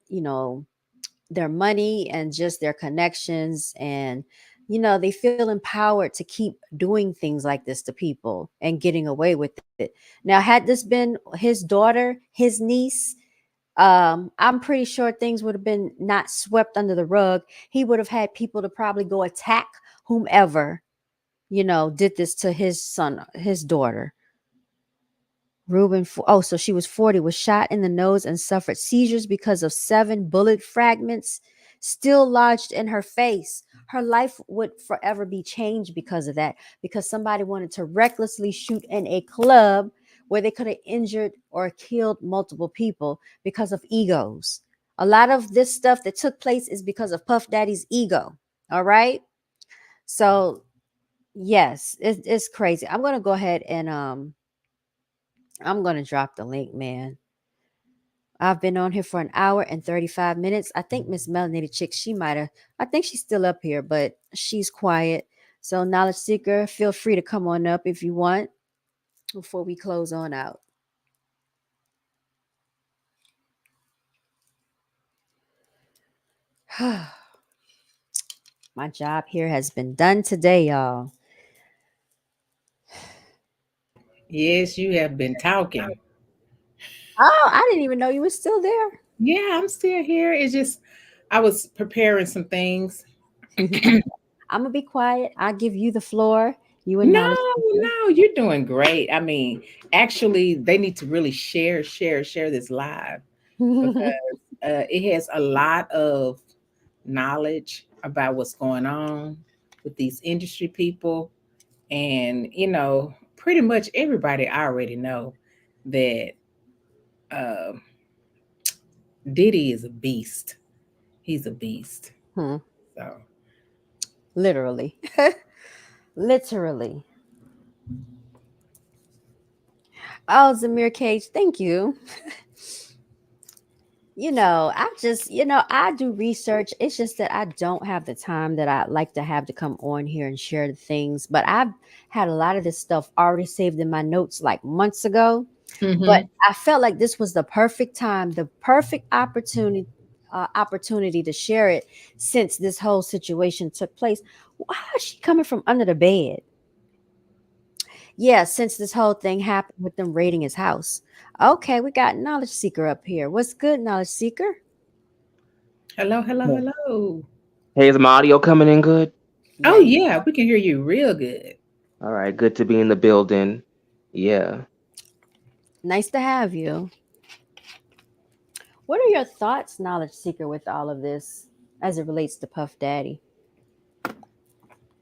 money and just their connections, and they feel empowered to keep doing things like this to people and getting away with it. Now, had this been his daughter, his niece, I'm pretty sure things would have been not swept under the rug. He would have had people to probably go attack whomever, did this to his son, his daughter. Oh, so she was 40, was shot in the nose and suffered seizures because of 7 bullet fragments still lodged in her face. Her life would forever be changed because of that, because somebody wanted to recklessly shoot in a club where they could have injured or killed multiple people because of egos. A lot of this stuff that took place is because of Puff Daddy's ego. All right. So, yes, it's crazy. I'm going to go ahead and I'm going to drop the link, man. I've been on here for an hour and 35 minutes. I think Miss Melanated Chick, she might have, I think she's still up here, but she's quiet. So, Knowledge Seeker, feel free to come on up if you want before we close on out. My job here has been done today, y'all. Yes, you have been talking. Oh, I didn't even know you were still there. Yeah, I'm still here. It's just I was preparing some things. I'm gonna be quiet. I'll give you the floor. You and No, Knowledge Seeker. no, you're doing great. I mean, actually, they need to really share this live because it has a lot of knowledge about what's going on with these industry people. And, pretty much everybody already know that uh, Diddy is a beast. He's a beast. Hmm. So, Literally. Literally. Oh, Zamir Cage, thank you. I do research. It's just that I don't have the time that I like to have to come on here and share the things. But I've had a lot of this stuff already saved in my notes like months ago. But mhm. I felt like this was the perfect time, the perfect opportunity to share it since this whole situation took place. Why is she coming from under the bed? Yeah, since this whole thing happened with them raiding his house. Okay, we got Knowledge Seeker up here. What's good, Knowledge Seeker? Hello, hello, Yeah. hello. Hey, is my audio coming in good? Yeah, Oh, you yeah, we can hear you real good. All right, good to be in the building. Yeah. nice to have you. What are your thoughts, Knowledge Seeker, with all of this as it relates to Puff Daddy?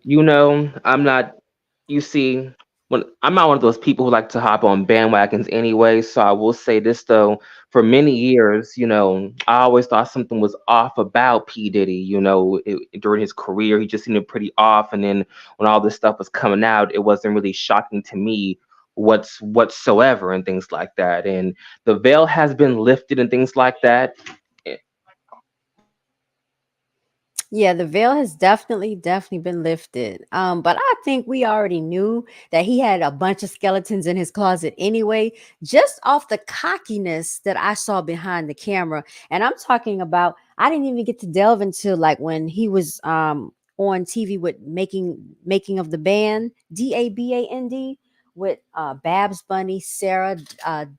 I'm not, you see, when I'm not one of those people who like to hop on bandwagons anyway. So I will say this though, for many years, I always thought something was off about P. Diddy. During his career, he just seemed pretty off. And then when all this stuff was coming out, it wasn't really shocking to me whatsoever and things like that. And the veil has been lifted and things like that. Yeah, the veil has definitely been lifted. But I think we already knew that he had a bunch of skeletons in his closet anyway, just off the cockiness that I saw behind the camera. And I'm talking about, I didn't even get to delve into like when he was on TV with making of the band DABAND with Babs Bunny, Sarah, Dylon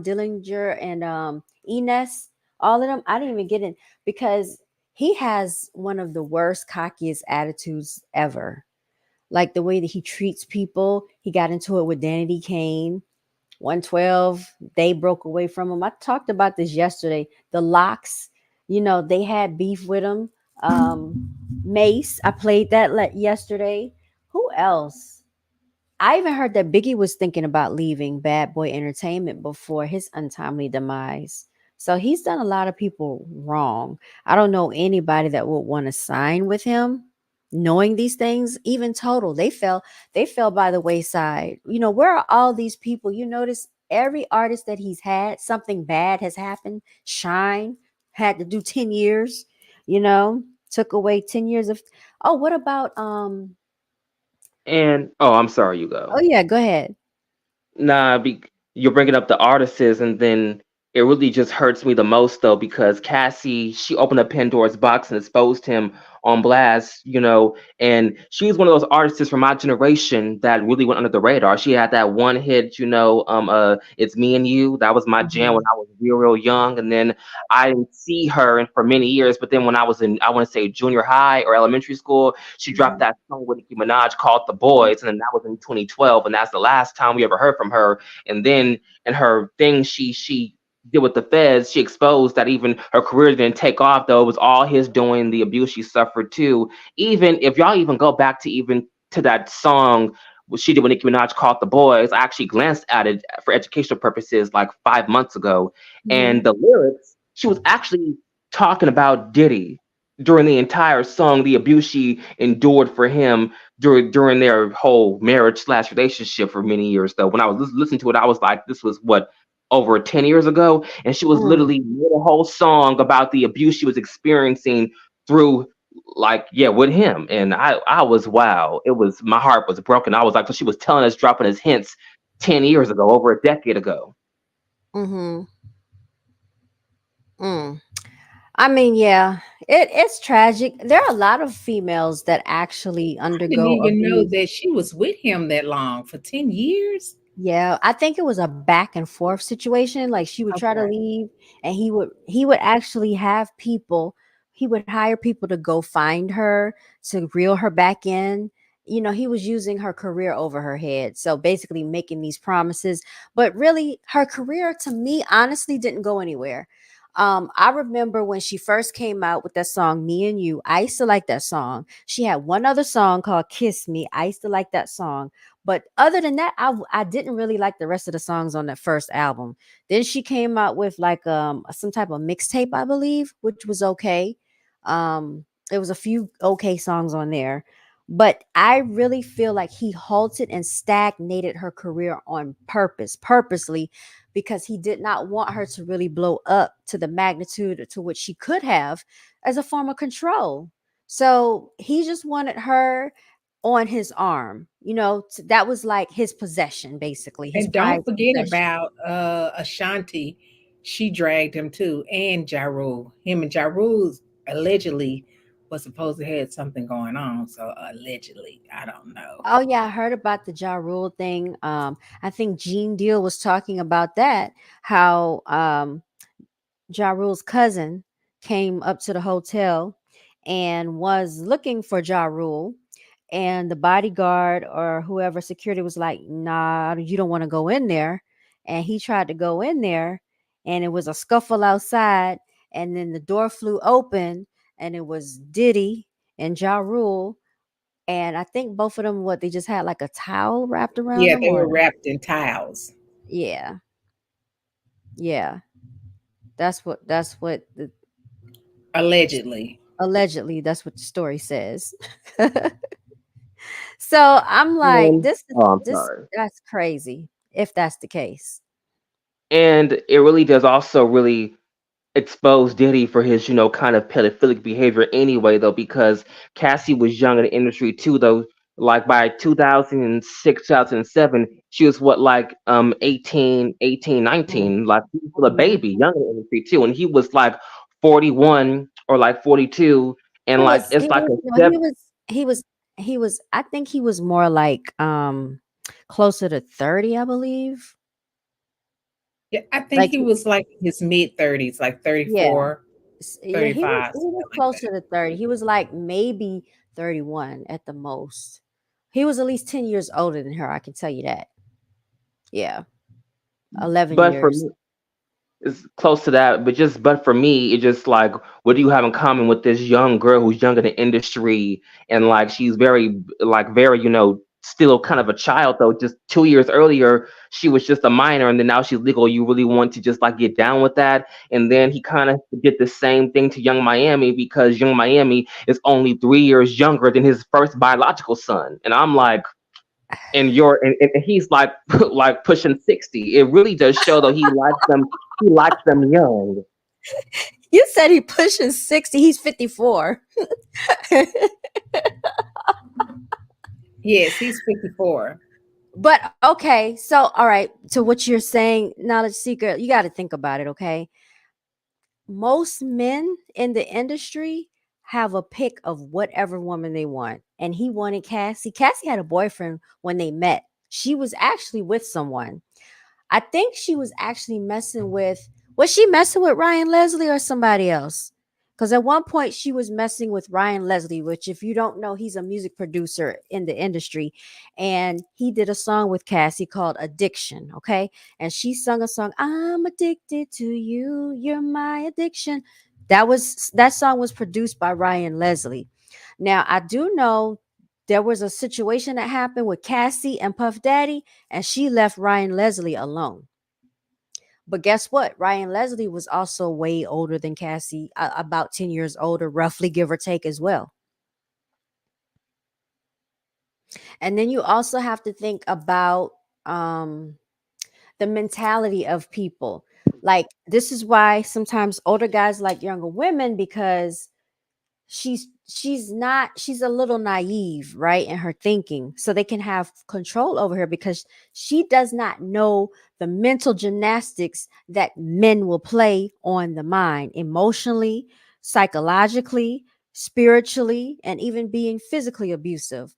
Dillinger, and Ines. All of them, I didn't even get in because he has one of the worst, cockiest attitudes ever. Like the way that he treats people. He got into it with Danity Kane. 112, they broke away from him. I talked about this yesterday. The Locks, they had beef with him. Mace, I played that yesterday. Who else? I even heard that Biggie was thinking about leaving Bad Boy Entertainment before his untimely demise. So he's done a lot of people wrong. I don't know anybody that would want to sign with him knowing these things. Even Total, they fell by the wayside. Where are all these people? You notice every artist that he's had, something bad has happened. Shine had to do 10 years, took away 10 years of. Oh, what about And oh, I'm sorry, you oh go. yeah, go ahead. Nah, you're bringing up the artists, and then it really just hurts me the most though, because Cassie, she opened up Pandora's box and exposed him on blast, and she's one of those artists from my generation that really went under the radar. She had that one hit, It's Me and You. That was my jam when Mhm. I was real, real young. And then I didn't see her for many years, but then when I was in, I want to say junior high or elementary school, she dropped Mhm. that song with Nicki Minaj called The Boys, and then that was in 2012, and that's the last time we ever heard from her. And then in her thing, she did with the feds, she exposed that even her career didn't take off, though it was all his doing, the abuse she suffered too. Even if y'all even go back to even to that song what she did with Nicki Minaj called The Boys, I actually glanced at it for educational purposes like 5 months ago. And Mhm. the lyrics, she was actually talking about Diddy during the entire song, the abuse she endured for him during their whole marriage slash relationship for many years. Though when I was listening to it, I was like, this was what, over 10 years ago, and she was Mm. literally made a whole song about the abuse she was experiencing through, like, yeah, with him. And I was, wow, it was, my heart was broken. I was like, so she was telling us, dropping us hints 10 years ago, over a decade ago. Mhm. Mm. I mean, yeah, it's tragic. There are a lot of females that actually I didn't undergo even know abuse. that she was with him that long, for 10 years. Yeah, I think it was a back and forth situation. Like she would try to Okay. leave, and he would actually have people. He would hire people to go find her to reel her back in. He was using her career over her head. So basically making these promises, but really her career to me honestly didn't go anywhere. I remember when she first came out with that song "Me and You." I used to like that song. She had one other song called "Kiss Me." I used to like that song, but other than that, I didn't really like the rest of the songs on that first album. Then she came out with like some type of mixtape, I believe, which was okay. There was a few okay songs on there, but I really feel like he halted and stagnated her career on purposely, because he did not want her to really blow up to the magnitude to which she could have as a form of control. So he just wanted her on his arm. That was like his possession, basically, his And don't prized forget possession. about Ashanti. She dragged him too, and Ja Rule. Him and Ja Rule allegedly was supposed to have something going on. So allegedly, I don't know. Oh yeah, I heard about the Ja Rule thing. I think Gene Deal was talking about that. How Ja Rule's cousin came up to the hotel and was looking for Ja Rule, and the bodyguard or whoever security was like, "Nah, you don't want to go in there." And he tried to go in there, and it was a scuffle outside, and then the door flew open, and it was Diddy and Ja Rule, and I think both of them, what, they just had like a towel wrapped around Yeah, them, they or were wrapped in towels. yeah, yeah. That's what Allegedly. allegedly, that's what the story says. So I'm like, And this is oh, I'm this sorry. that's crazy if that's the case. And it really does also really expose Diddy for his, kind of pedophilic behavior anyway, though, because Cassie was young in the industry too, though. Like by 2006, 2007, she was what, like 18, Mm, 19, like he was still a mhm. baby, young in the industry too, and he was like 41 or like 42, He and like was he it's like was a no, step. he was I think he was more like closer to 30, I believe. Yeah, I think Like he was like in his mid 30s, like yeah. 34, Yeah, he was 35, he something was like closer that. to 30. He was like maybe 31 at the most. He was at least 10 years older than her, I can tell you that. Yeah, 11 But for years. me, it's close to that, but for me, it's just like, what do you have in common with this young girl who's young in the industry, and like she's very, still kind of a child though. Just 2 years earlier, she was just a minor, and then now she's legal. You really want to just like get down with that? And then he kind of did the same thing to Young Miami, because Young Miami is only 3 years younger than his first biological son, and I'm like, and he's like like pushing 60. It really does show though he likes them. He likes them young. You said he pushing 60. He's 54. Yes, he's 54. But okay, so all right, to what you're saying, knowledge seeker, you got to think about it, okay? Most men in the industry have a pick of whatever woman they want. And he wanted Cassie. Cassie had a boyfriend when they met. She was actually with someone. I think she was actually messing with, was she messing with Ryan Leslie or somebody else? Because at one point she was messing with Ryan Leslie, which, if you don't know, he's a music producer in the industry. And he did a song with Cassie called Addiction. Okay. And she sung a song, I'm addicted to you. You're my addiction. That song was produced by Ryan Leslie. Now, I do know there was a situation that happened with Cassie and Puff Daddy, and she left Ryan Leslie alone. But guess what? Ryan Leslie was also way older than Cassie, about 10 years older, roughly, give or take, as well. And then you also have to think about um, the mentality of people. Like, this is why sometimes older guys like younger women, because she's a little naive, right, in her thinking, so they can have control over her because she does not know the mental gymnastics that men will play on the mind, emotionally, psychologically, spiritually, and even being physically abusive.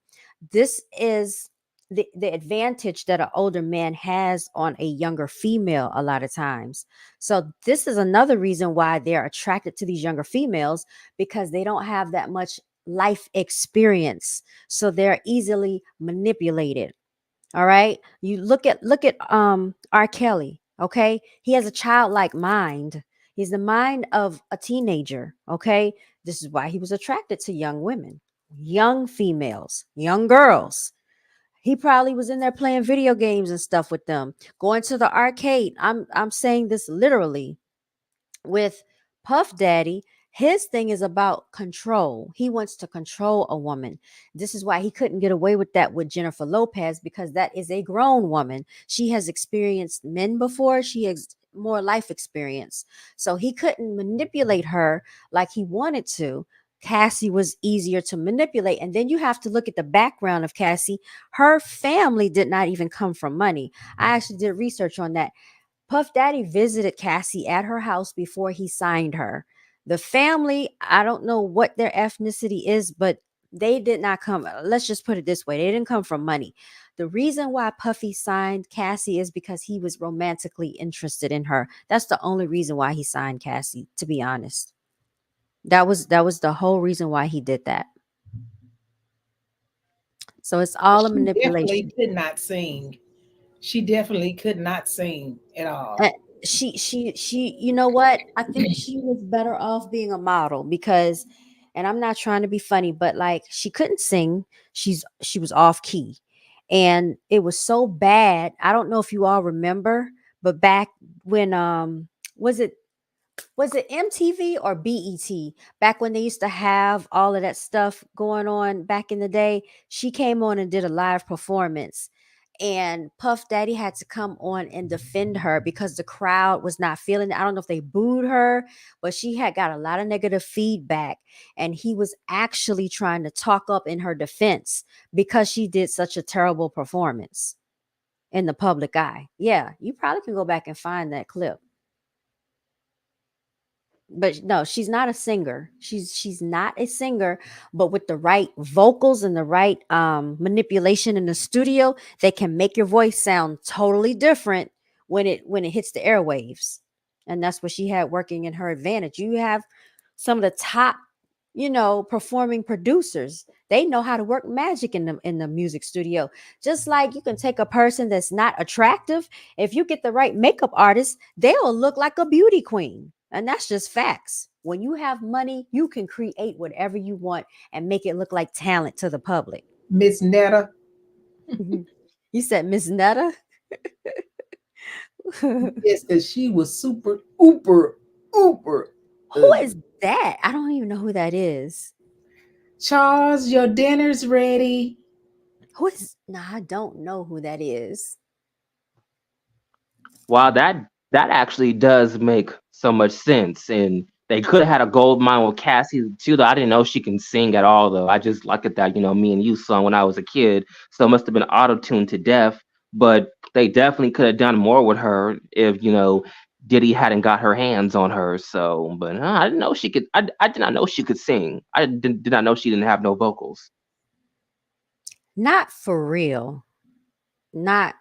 This is the advantage that an older man has on a younger female a lot of times. So this is another reason why they're attracted to these younger females, because they don't have that much life experience, so they're easily manipulated. All right, you look at R. Kelly. Okay, he has a childlike mind. He's the mind of a teenager. Okay, this is why he was attracted to young women, young females, young girls. He probably was in there playing video games and stuff with them, going to the arcade. I'm saying this literally. With Puff Daddy, his thing is about control. He wants to control a woman. This is why he couldn't get away with that with Jennifer Lopez, because that is a grown woman. She has experienced men before, she has more life experience. So he couldn't manipulate her like he wanted to. Cassie was easier to manipulate. And then you have to look at the background of Cassie. Her family did not even come from money. I actually did research on that. Puff Daddy visited Cassie at her house before he signed her. The family, I don't know what their ethnicity is, but they did not come. Let's just put it this way, they didn't come from money. The reason why Puffy signed Cassie is because he was romantically interested in her. That's the only reason why he signed Cassie, to be honest. That was the whole reason why he did that. So it's But all a she definitely manipulation. could not sing. She definitely could not sing at all. Uh, she you know what? I think she was better off being a model because, and I'm not trying to be funny, but like, she couldn't sing. She was off key. And it was so bad. I don't know if you all remember, but back when was it was it MTV or BET, back when they used to have all of that stuff going on back in the day, she came on and did a live performance. And Puff Daddy had to come on and defend her because the crowd was not feeling it. I don't know if they booed her, but she had got a lot of negative feedback. And he was actually trying to talk up in her defense because she did such a terrible performance in the public eye. Yeah, you probably can go back and find that clip. But no, she's not a singer. She's not a singer, but with the right vocals and the right manipulation in the studio, they can make your voice sound totally different when it hits the airwaves. And that's what she had working in her advantage. You have some of the top, performing producers. They know how to work magic in the music studio. Just like you can take a person that's not attractive, if you get the right makeup artist, they'll look like a beauty queen. And that's just facts. When you have money, you can create whatever you want and make it look like talent to the public. Miss Netta. You said Miss Netta? Who Yes, because she was super, ooper, ooper is ugly. that? I don't even know who that is. Charles, your dinner's ready. Who is? Nah, I don't know who that is. Wow, that actually does make so much sense. And they could have had a gold mine with Cassie too. Though I didn't know she can sing at all. Though I just look at that, me and you song when I was a kid. So it must have been auto tuned to death. but they definitely could have done more with her if Diddy hadn't got her hands on her. So, but I didn't know she could. I did not know she could sing. Did not know she didn't have no vocals. Not for real. Not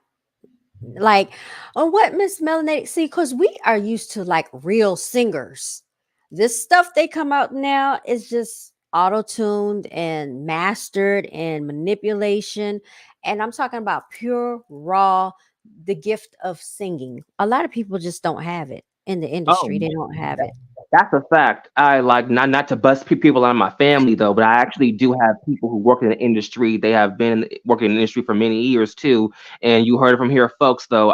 like on what Miss Melanated see, because we are used to like real singers. This stuff they come out now is just auto-tuned and mastered and manipulation. And I'm talking about pure raw, the gift of singing. A lot of people just don't have it in the Oh, industry. They don't have it. that's a fact. I like not to bust people out of my family though, but I actually do have people who work in the industry. They have been working in the industry for many years too. And you heard it from here, folks. Though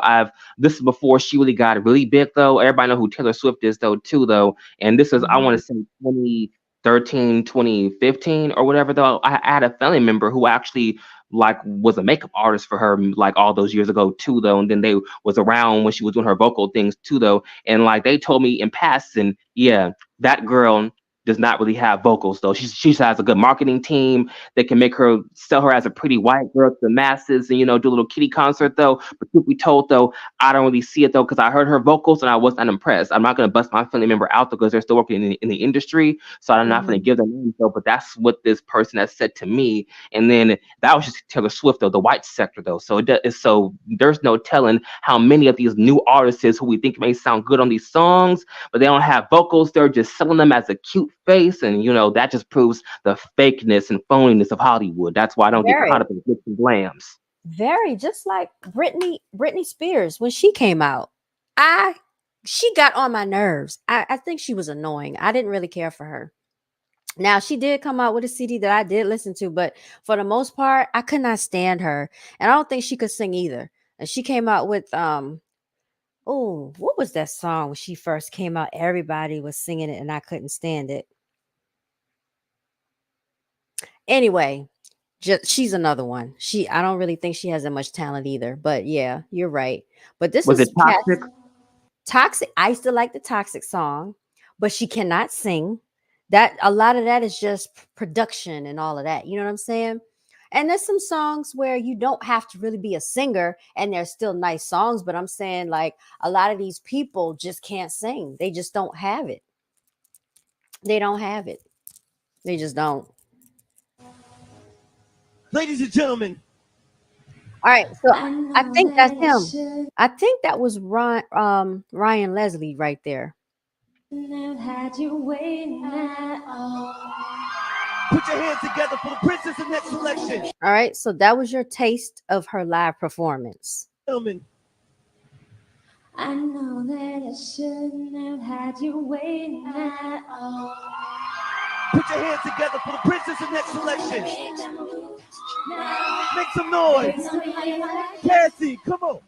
this is before she really got really big though. Everybody know who Taylor Swift is though too though. And this is I want Mhm. to say 2013, 2015 or whatever though. I had a family member who actually like was a makeup artist for her like all those years ago too though. And then they was around when she was doing her vocal things too though, and like they told me in passing, yeah, that girl does not really have vocals though. She has a good marketing team that can make her sell her as a pretty white girl to the masses and do a little kitty concert though. But truth be told though, I don't really see it though because I heard her vocals and I was not impressed. I'm not gonna bust my family member out though because they're still working in the industry, so I'm not gonna Mhm. give them names though. But that's what this person has said to me. And then that was just Taylor Swift though, the white sector though. So there's no telling how many of these new artists who we think may sound good on these songs, but they don't have vocals. They're just selling them as a cute face, and that just proves the fakeness and phoniness of Hollywood. That's why I don't get caught Very, up in glitz and glams. very just like Britney Spears when she came out. I She got on my nerves. I think she was annoying. I didn't really care for her. Now she did come out with a CD that I did listen to, but for the most part, I could not stand her. And I don't think she could sing either. And she came out with oh, what was that song when she first came out? Everybody was singing it and I couldn't stand it. Anyway, just she's another one. I don't really think she has that much talent either. But yeah, you're right. But this Was it is toxic? Toxic. I used to like the Toxic song, but she cannot sing. That a lot of that is just production and all of that. You know what I'm saying? And there's some songs where you don't have to really be a singer and they're still nice songs, but I'm saying like a lot of these people just can't sing. They just don't have it. They don't have it. They just don't. Ladies and gentlemen, All right, so I think that's him. I think that was Ryan Leslie right there. had you waiting at all. Put your hands together for the princess of next selection. All right, so that was your taste of her live performance. Gentlemen, I know that I shouldn't have had you waiting at all. Put your hands together for the princess of next selection. Make some noise. Cassie, come on.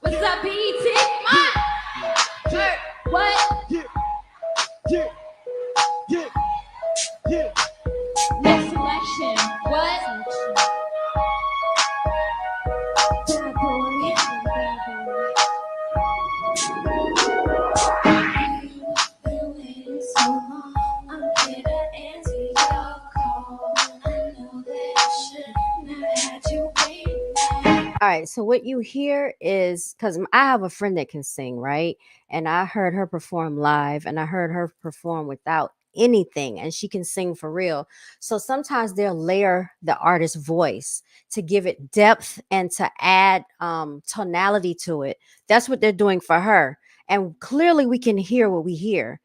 What's up, BT? What? Yeah, yeah, yeah, yeah. Next selection. What? Bad boy. Been waiting so long. I'm here to answer your call. I know that I should never had you waiting. All right, so what you hear is because I have a friend that can sing, right? And I heard her perform live and I heard her perform without anything, and she can sing for real. So sometimes they'll layer the artist's voice to give it depth and to add tonality to it. That's what they're doing for her. And clearly we can hear what we hear.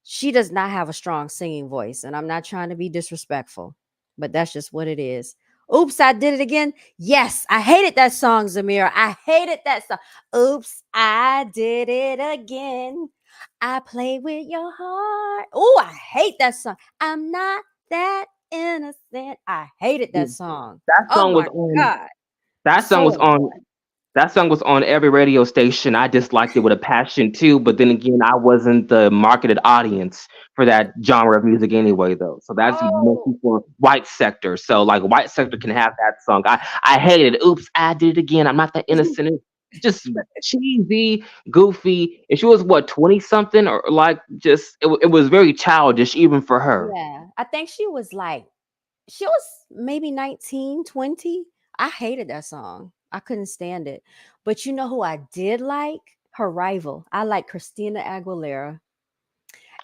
She does not have a strong singing voice, and I'm not trying to be disrespectful, but that's just what it is. Oops, I did it again. Yes, I hated that song, Zamira. I hated that song. Oops, I did it again. I play with your heart. Oh, I hate that song. I'm not that innocent. I hated that song. That Oh song was my on. God. That song So was on. annoying. That song was on every radio station. I disliked it with a passion too, but then again, I wasn't the marketed audience for that genre of music anyway, though. So that's mostly Oh, for white sector. So like white sector can have that song. I hated it. Oops, I did it again. I'm not that innocent. It's just cheesy, goofy. And she was what 20 something or like just it was very childish even for her. yeah. I think she was maybe 19, 20. I hated that song. I couldn't stand it. But you know who I did like? Her rival. I like Christina Aguilera.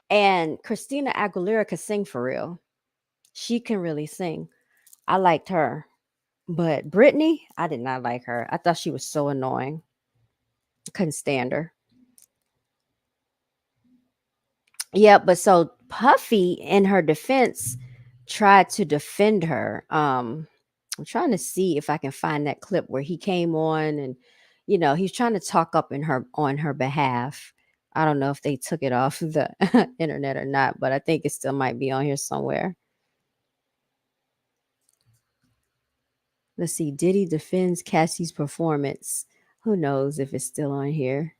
And Christina Aguilera could sing for real. She can really sing. I liked her. But Britney, I did not like her. I thought she was so annoying. Couldn't stand her. Yeah, but so Puffy, in her defense, tried to defend her. I'm trying to see if I can find that clip where he came on and, he's trying to talk up in her on her behalf. I don't know if they took it off the internet or not, but I think it still might be on here somewhere. Let's see. Diddy defends Cassie's performance. Who knows if it's still on here?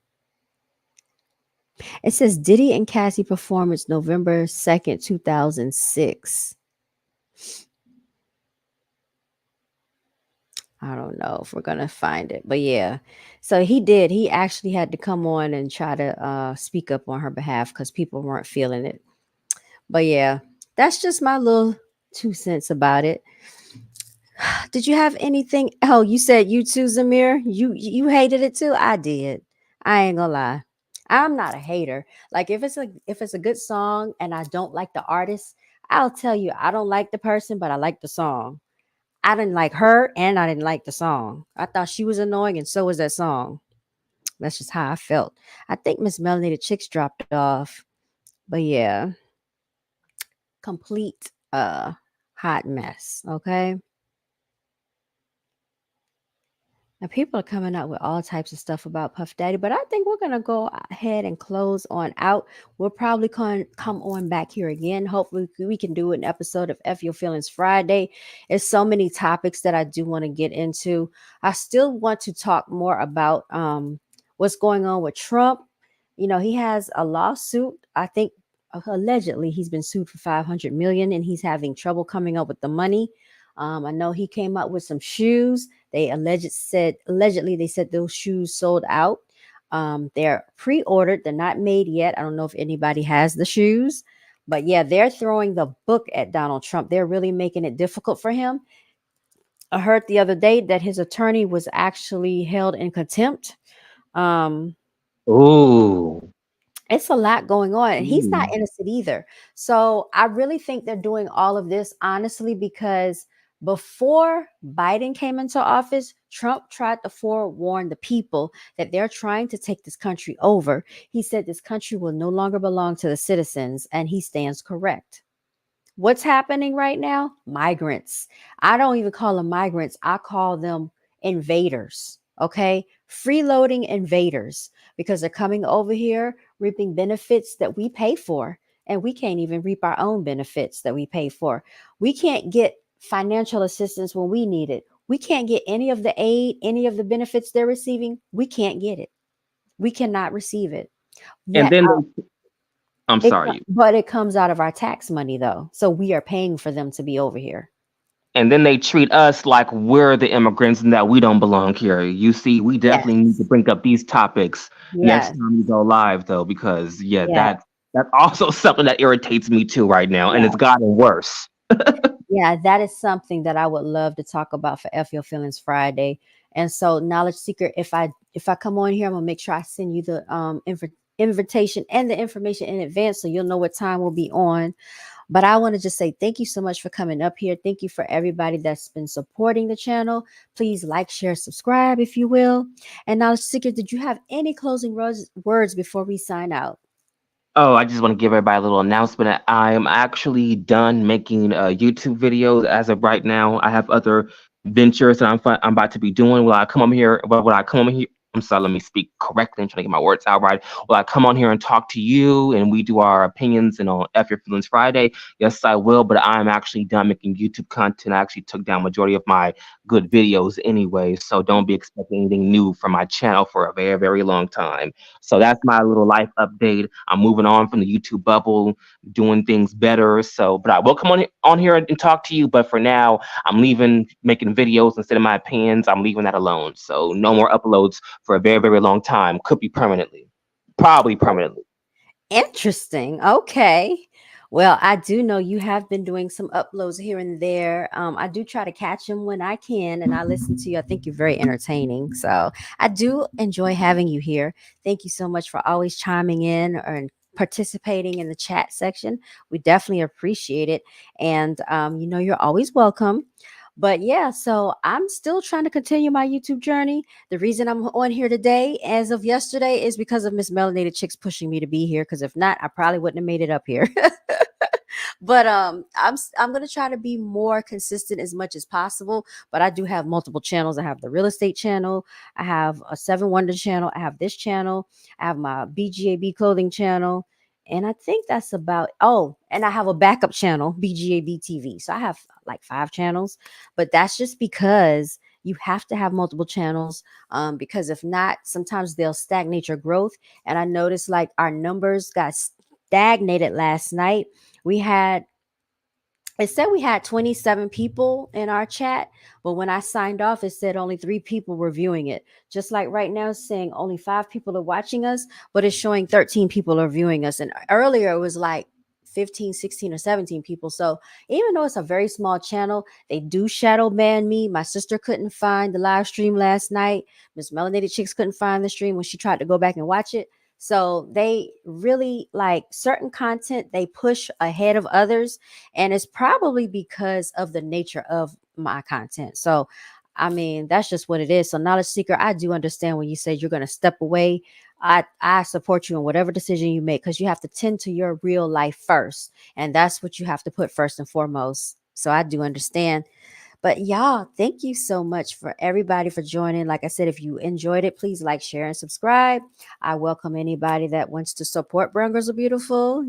It says Diddy and Cassie performance November 2nd, 2006. I don't know if we're gonna find it, but yeah. So he did. He actually had to come on and try to speak up on her behalf because people weren't feeling it. But yeah, that's just my little 2 cents about it. Did you have anything? Oh, you said you too, Zamir. You hated it too. I did. I ain't gonna lie. I'm not a hater. Like if it's a good song and I don't like the artist, I'll tell you I don't like the person, but I like the song. I didn't like her and I didn't like the song. I thought she was annoying and so was that song. That's just how I felt. I think Miss Melanie the Chicks dropped off. But yeah, complete hot mess. Okay. Now people are coming up with all types of stuff about Puff Daddy, but I think we're gonna go ahead and close on out. We'll probably come on back here again. Hopefully, we can do an episode of F Your Feelings Friday. There's so many topics that I do want to get into. I still want to talk more about what's going on with Trump. He has a lawsuit. I think allegedly he's been sued for 500 million, and he's having trouble coming up with the money. I know he came up with some shoes. They allegedly they said those shoes sold out. They're pre-ordered. They're not made yet. I don't know if anybody has the shoes, but yeah, they're throwing the book at Donald Trump. They're really making it difficult for him. I heard the other day that his attorney was actually held in contempt. Um, Ooh. it's a lot going on, and he's not Mm. innocent either. So I really think they're doing all of this honestly because before Biden came into office, Trump tried to forewarn the people that they're trying to take this country over. He said this country will no longer belong to the citizens, and he stands correct. What's happening right now? Migrants. I don't even call them migrants. I call them invaders. Okay. Freeloading invaders because they're coming over here reaping benefits that we pay for. And we can't even reap our own benefits that we pay for. We can't get financial assistance when we need it. We can't get any of the aid, any of the benefits they're receiving. We can't get it. We cannot receive it. And Yet then I'm sorry. but it comes out of our tax money though. So we are paying for them to be over here. And then they treat us like we're the immigrants and that we don't belong here. You see, we definitely need to Yes. bring up these topics next Yes. time we go live, though, because yeah, Yes. that's also something that irritates me too right now, and it's Yes. gotten worse. Yeah, that is something that I would love to talk about for F Your Feelings Friday. And so, Knowledge Seeker, if I come on here, I'm gonna make sure I send you the invitation and the information in advance so you'll know what time we'll be on. But I want to just say thank you so much for coming up here. Thank you for everybody that's been supporting the channel. Please like, share, subscribe if you will. And Knowledge Seeker, did you have any closing words before we sign out? Oh, I just want to give everybody a little announcement. I am actually done making YouTube videos as of right now. I have other ventures that I'm about to be doing. Will I come on here? Will I come on here? I'm sorry, let me speak correctly. I'm trying to get my words out right. Will I come on here and talk to you and we do our opinions and on F Your Feelings Friday? Yes, I will, but I'm actually done making YouTube content. I actually took down majority of my good videos anyway, so don't be expecting anything new from my channel for a very, very long time. So that's my little life update. I'm moving on from the YouTube bubble, doing things better. So, but I will come on here and talk to you. But for now, I'm leaving making videos instead of my opinions. I'm leaving that alone. So no more uploads for a very, very long time. Could be permanently, probably permanently. Interesting. Okay. Well, I do know you have been doing some uploads here and there. I do try to catch them when I can, and I listen to you. I think you're very entertaining. So I do enjoy having you here. Thank you so much for always chiming in and participating in the chat section. We definitely appreciate it. And you're always welcome. But yeah, so I'm still trying to continue my YouTube journey. The reason I'm on here today, as of yesterday, is because of Miss Melanated Chicks pushing me to be here. Because if not, I probably wouldn't have made it up here. But I'm gonna try to be more consistent as much as possible. But I do have multiple channels. I have the real estate channel, I have a Seven Wonder channel, I have this channel, I have my BGAB clothing channel, and I think that's about. Oh, and I have a backup channel, BGAB TV. So I have like 5 channels, but that's just because you have to have multiple channels, because if not, sometimes they'll stagnate your growth. And I noticed like our numbers got stagnated last night. We had It said we had 27 people in our chat, but when I signed off, it said only 3 people were viewing it. Just like right now, it's saying only 5 people are watching us, but it's showing 13 people are viewing us. And earlier it was like 15, 16, or 17 people. So even though it's a very small channel, they do shadow ban me. My sister couldn't find the live stream last night. Miss Melanated Chicks couldn't find the stream when she tried to go back and watch it. So they really like certain content they push ahead of others, and it's probably because of the nature of my content. So I mean, that's just what it is. So knowledge seeker, I do understand when you say you're going to step away. I support you in whatever decision you make, because you have to tend to your real life first, and that's what you have to put first and foremost. So I do understand. But y'all, thank you so much for everybody for joining. Like I said, if you enjoyed it, please like, share, and subscribe. I welcome anybody that wants to support Brown Girls Are Beautiful.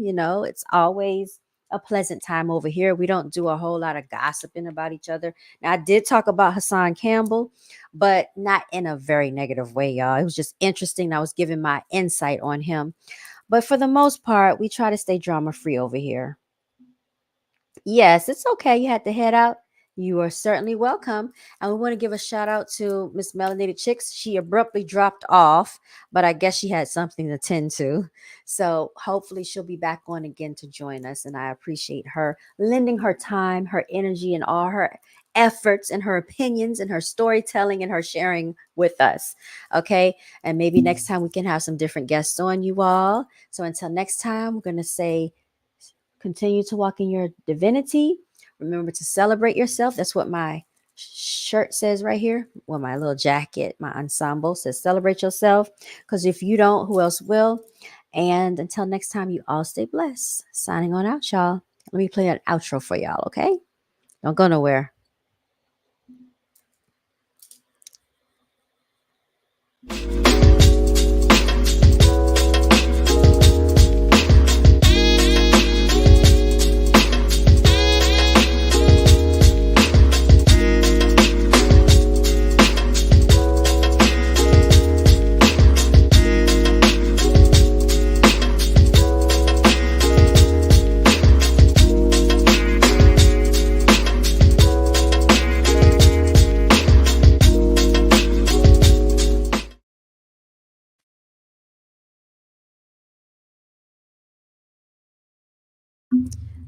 It's always a pleasant time over here. We don't do a whole lot of gossiping about each other. Now, I did talk about Hassan Campbell, but not in a very negative way, y'all. It was just interesting. I was giving my insight on him. But for the most part, we try to stay drama free over here. Yes, it's okay. You had to head out. You are certainly welcome. And we want to give a shout out to Miss Melanated Chicks. She abruptly dropped off, but I guess she had something to tend to. So hopefully she'll be back on again to join us. And I appreciate her lending her time, her energy, and all her efforts and her opinions and her storytelling and her sharing with us. Okay. And maybe next time we can have some different guests on, you all. So until next time, we're going to say, continue to walk in your divinity. Remember to celebrate yourself. That's what my shirt says right here. Well, my little jacket, my ensemble says celebrate yourself. Because if you don't, who else will? And until next time, you all stay blessed. Signing on out, y'all. Let me play an outro for y'all, okay? Don't go nowhere.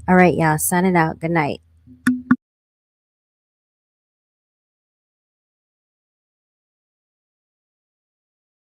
All right, y'all. Signing out. Good night.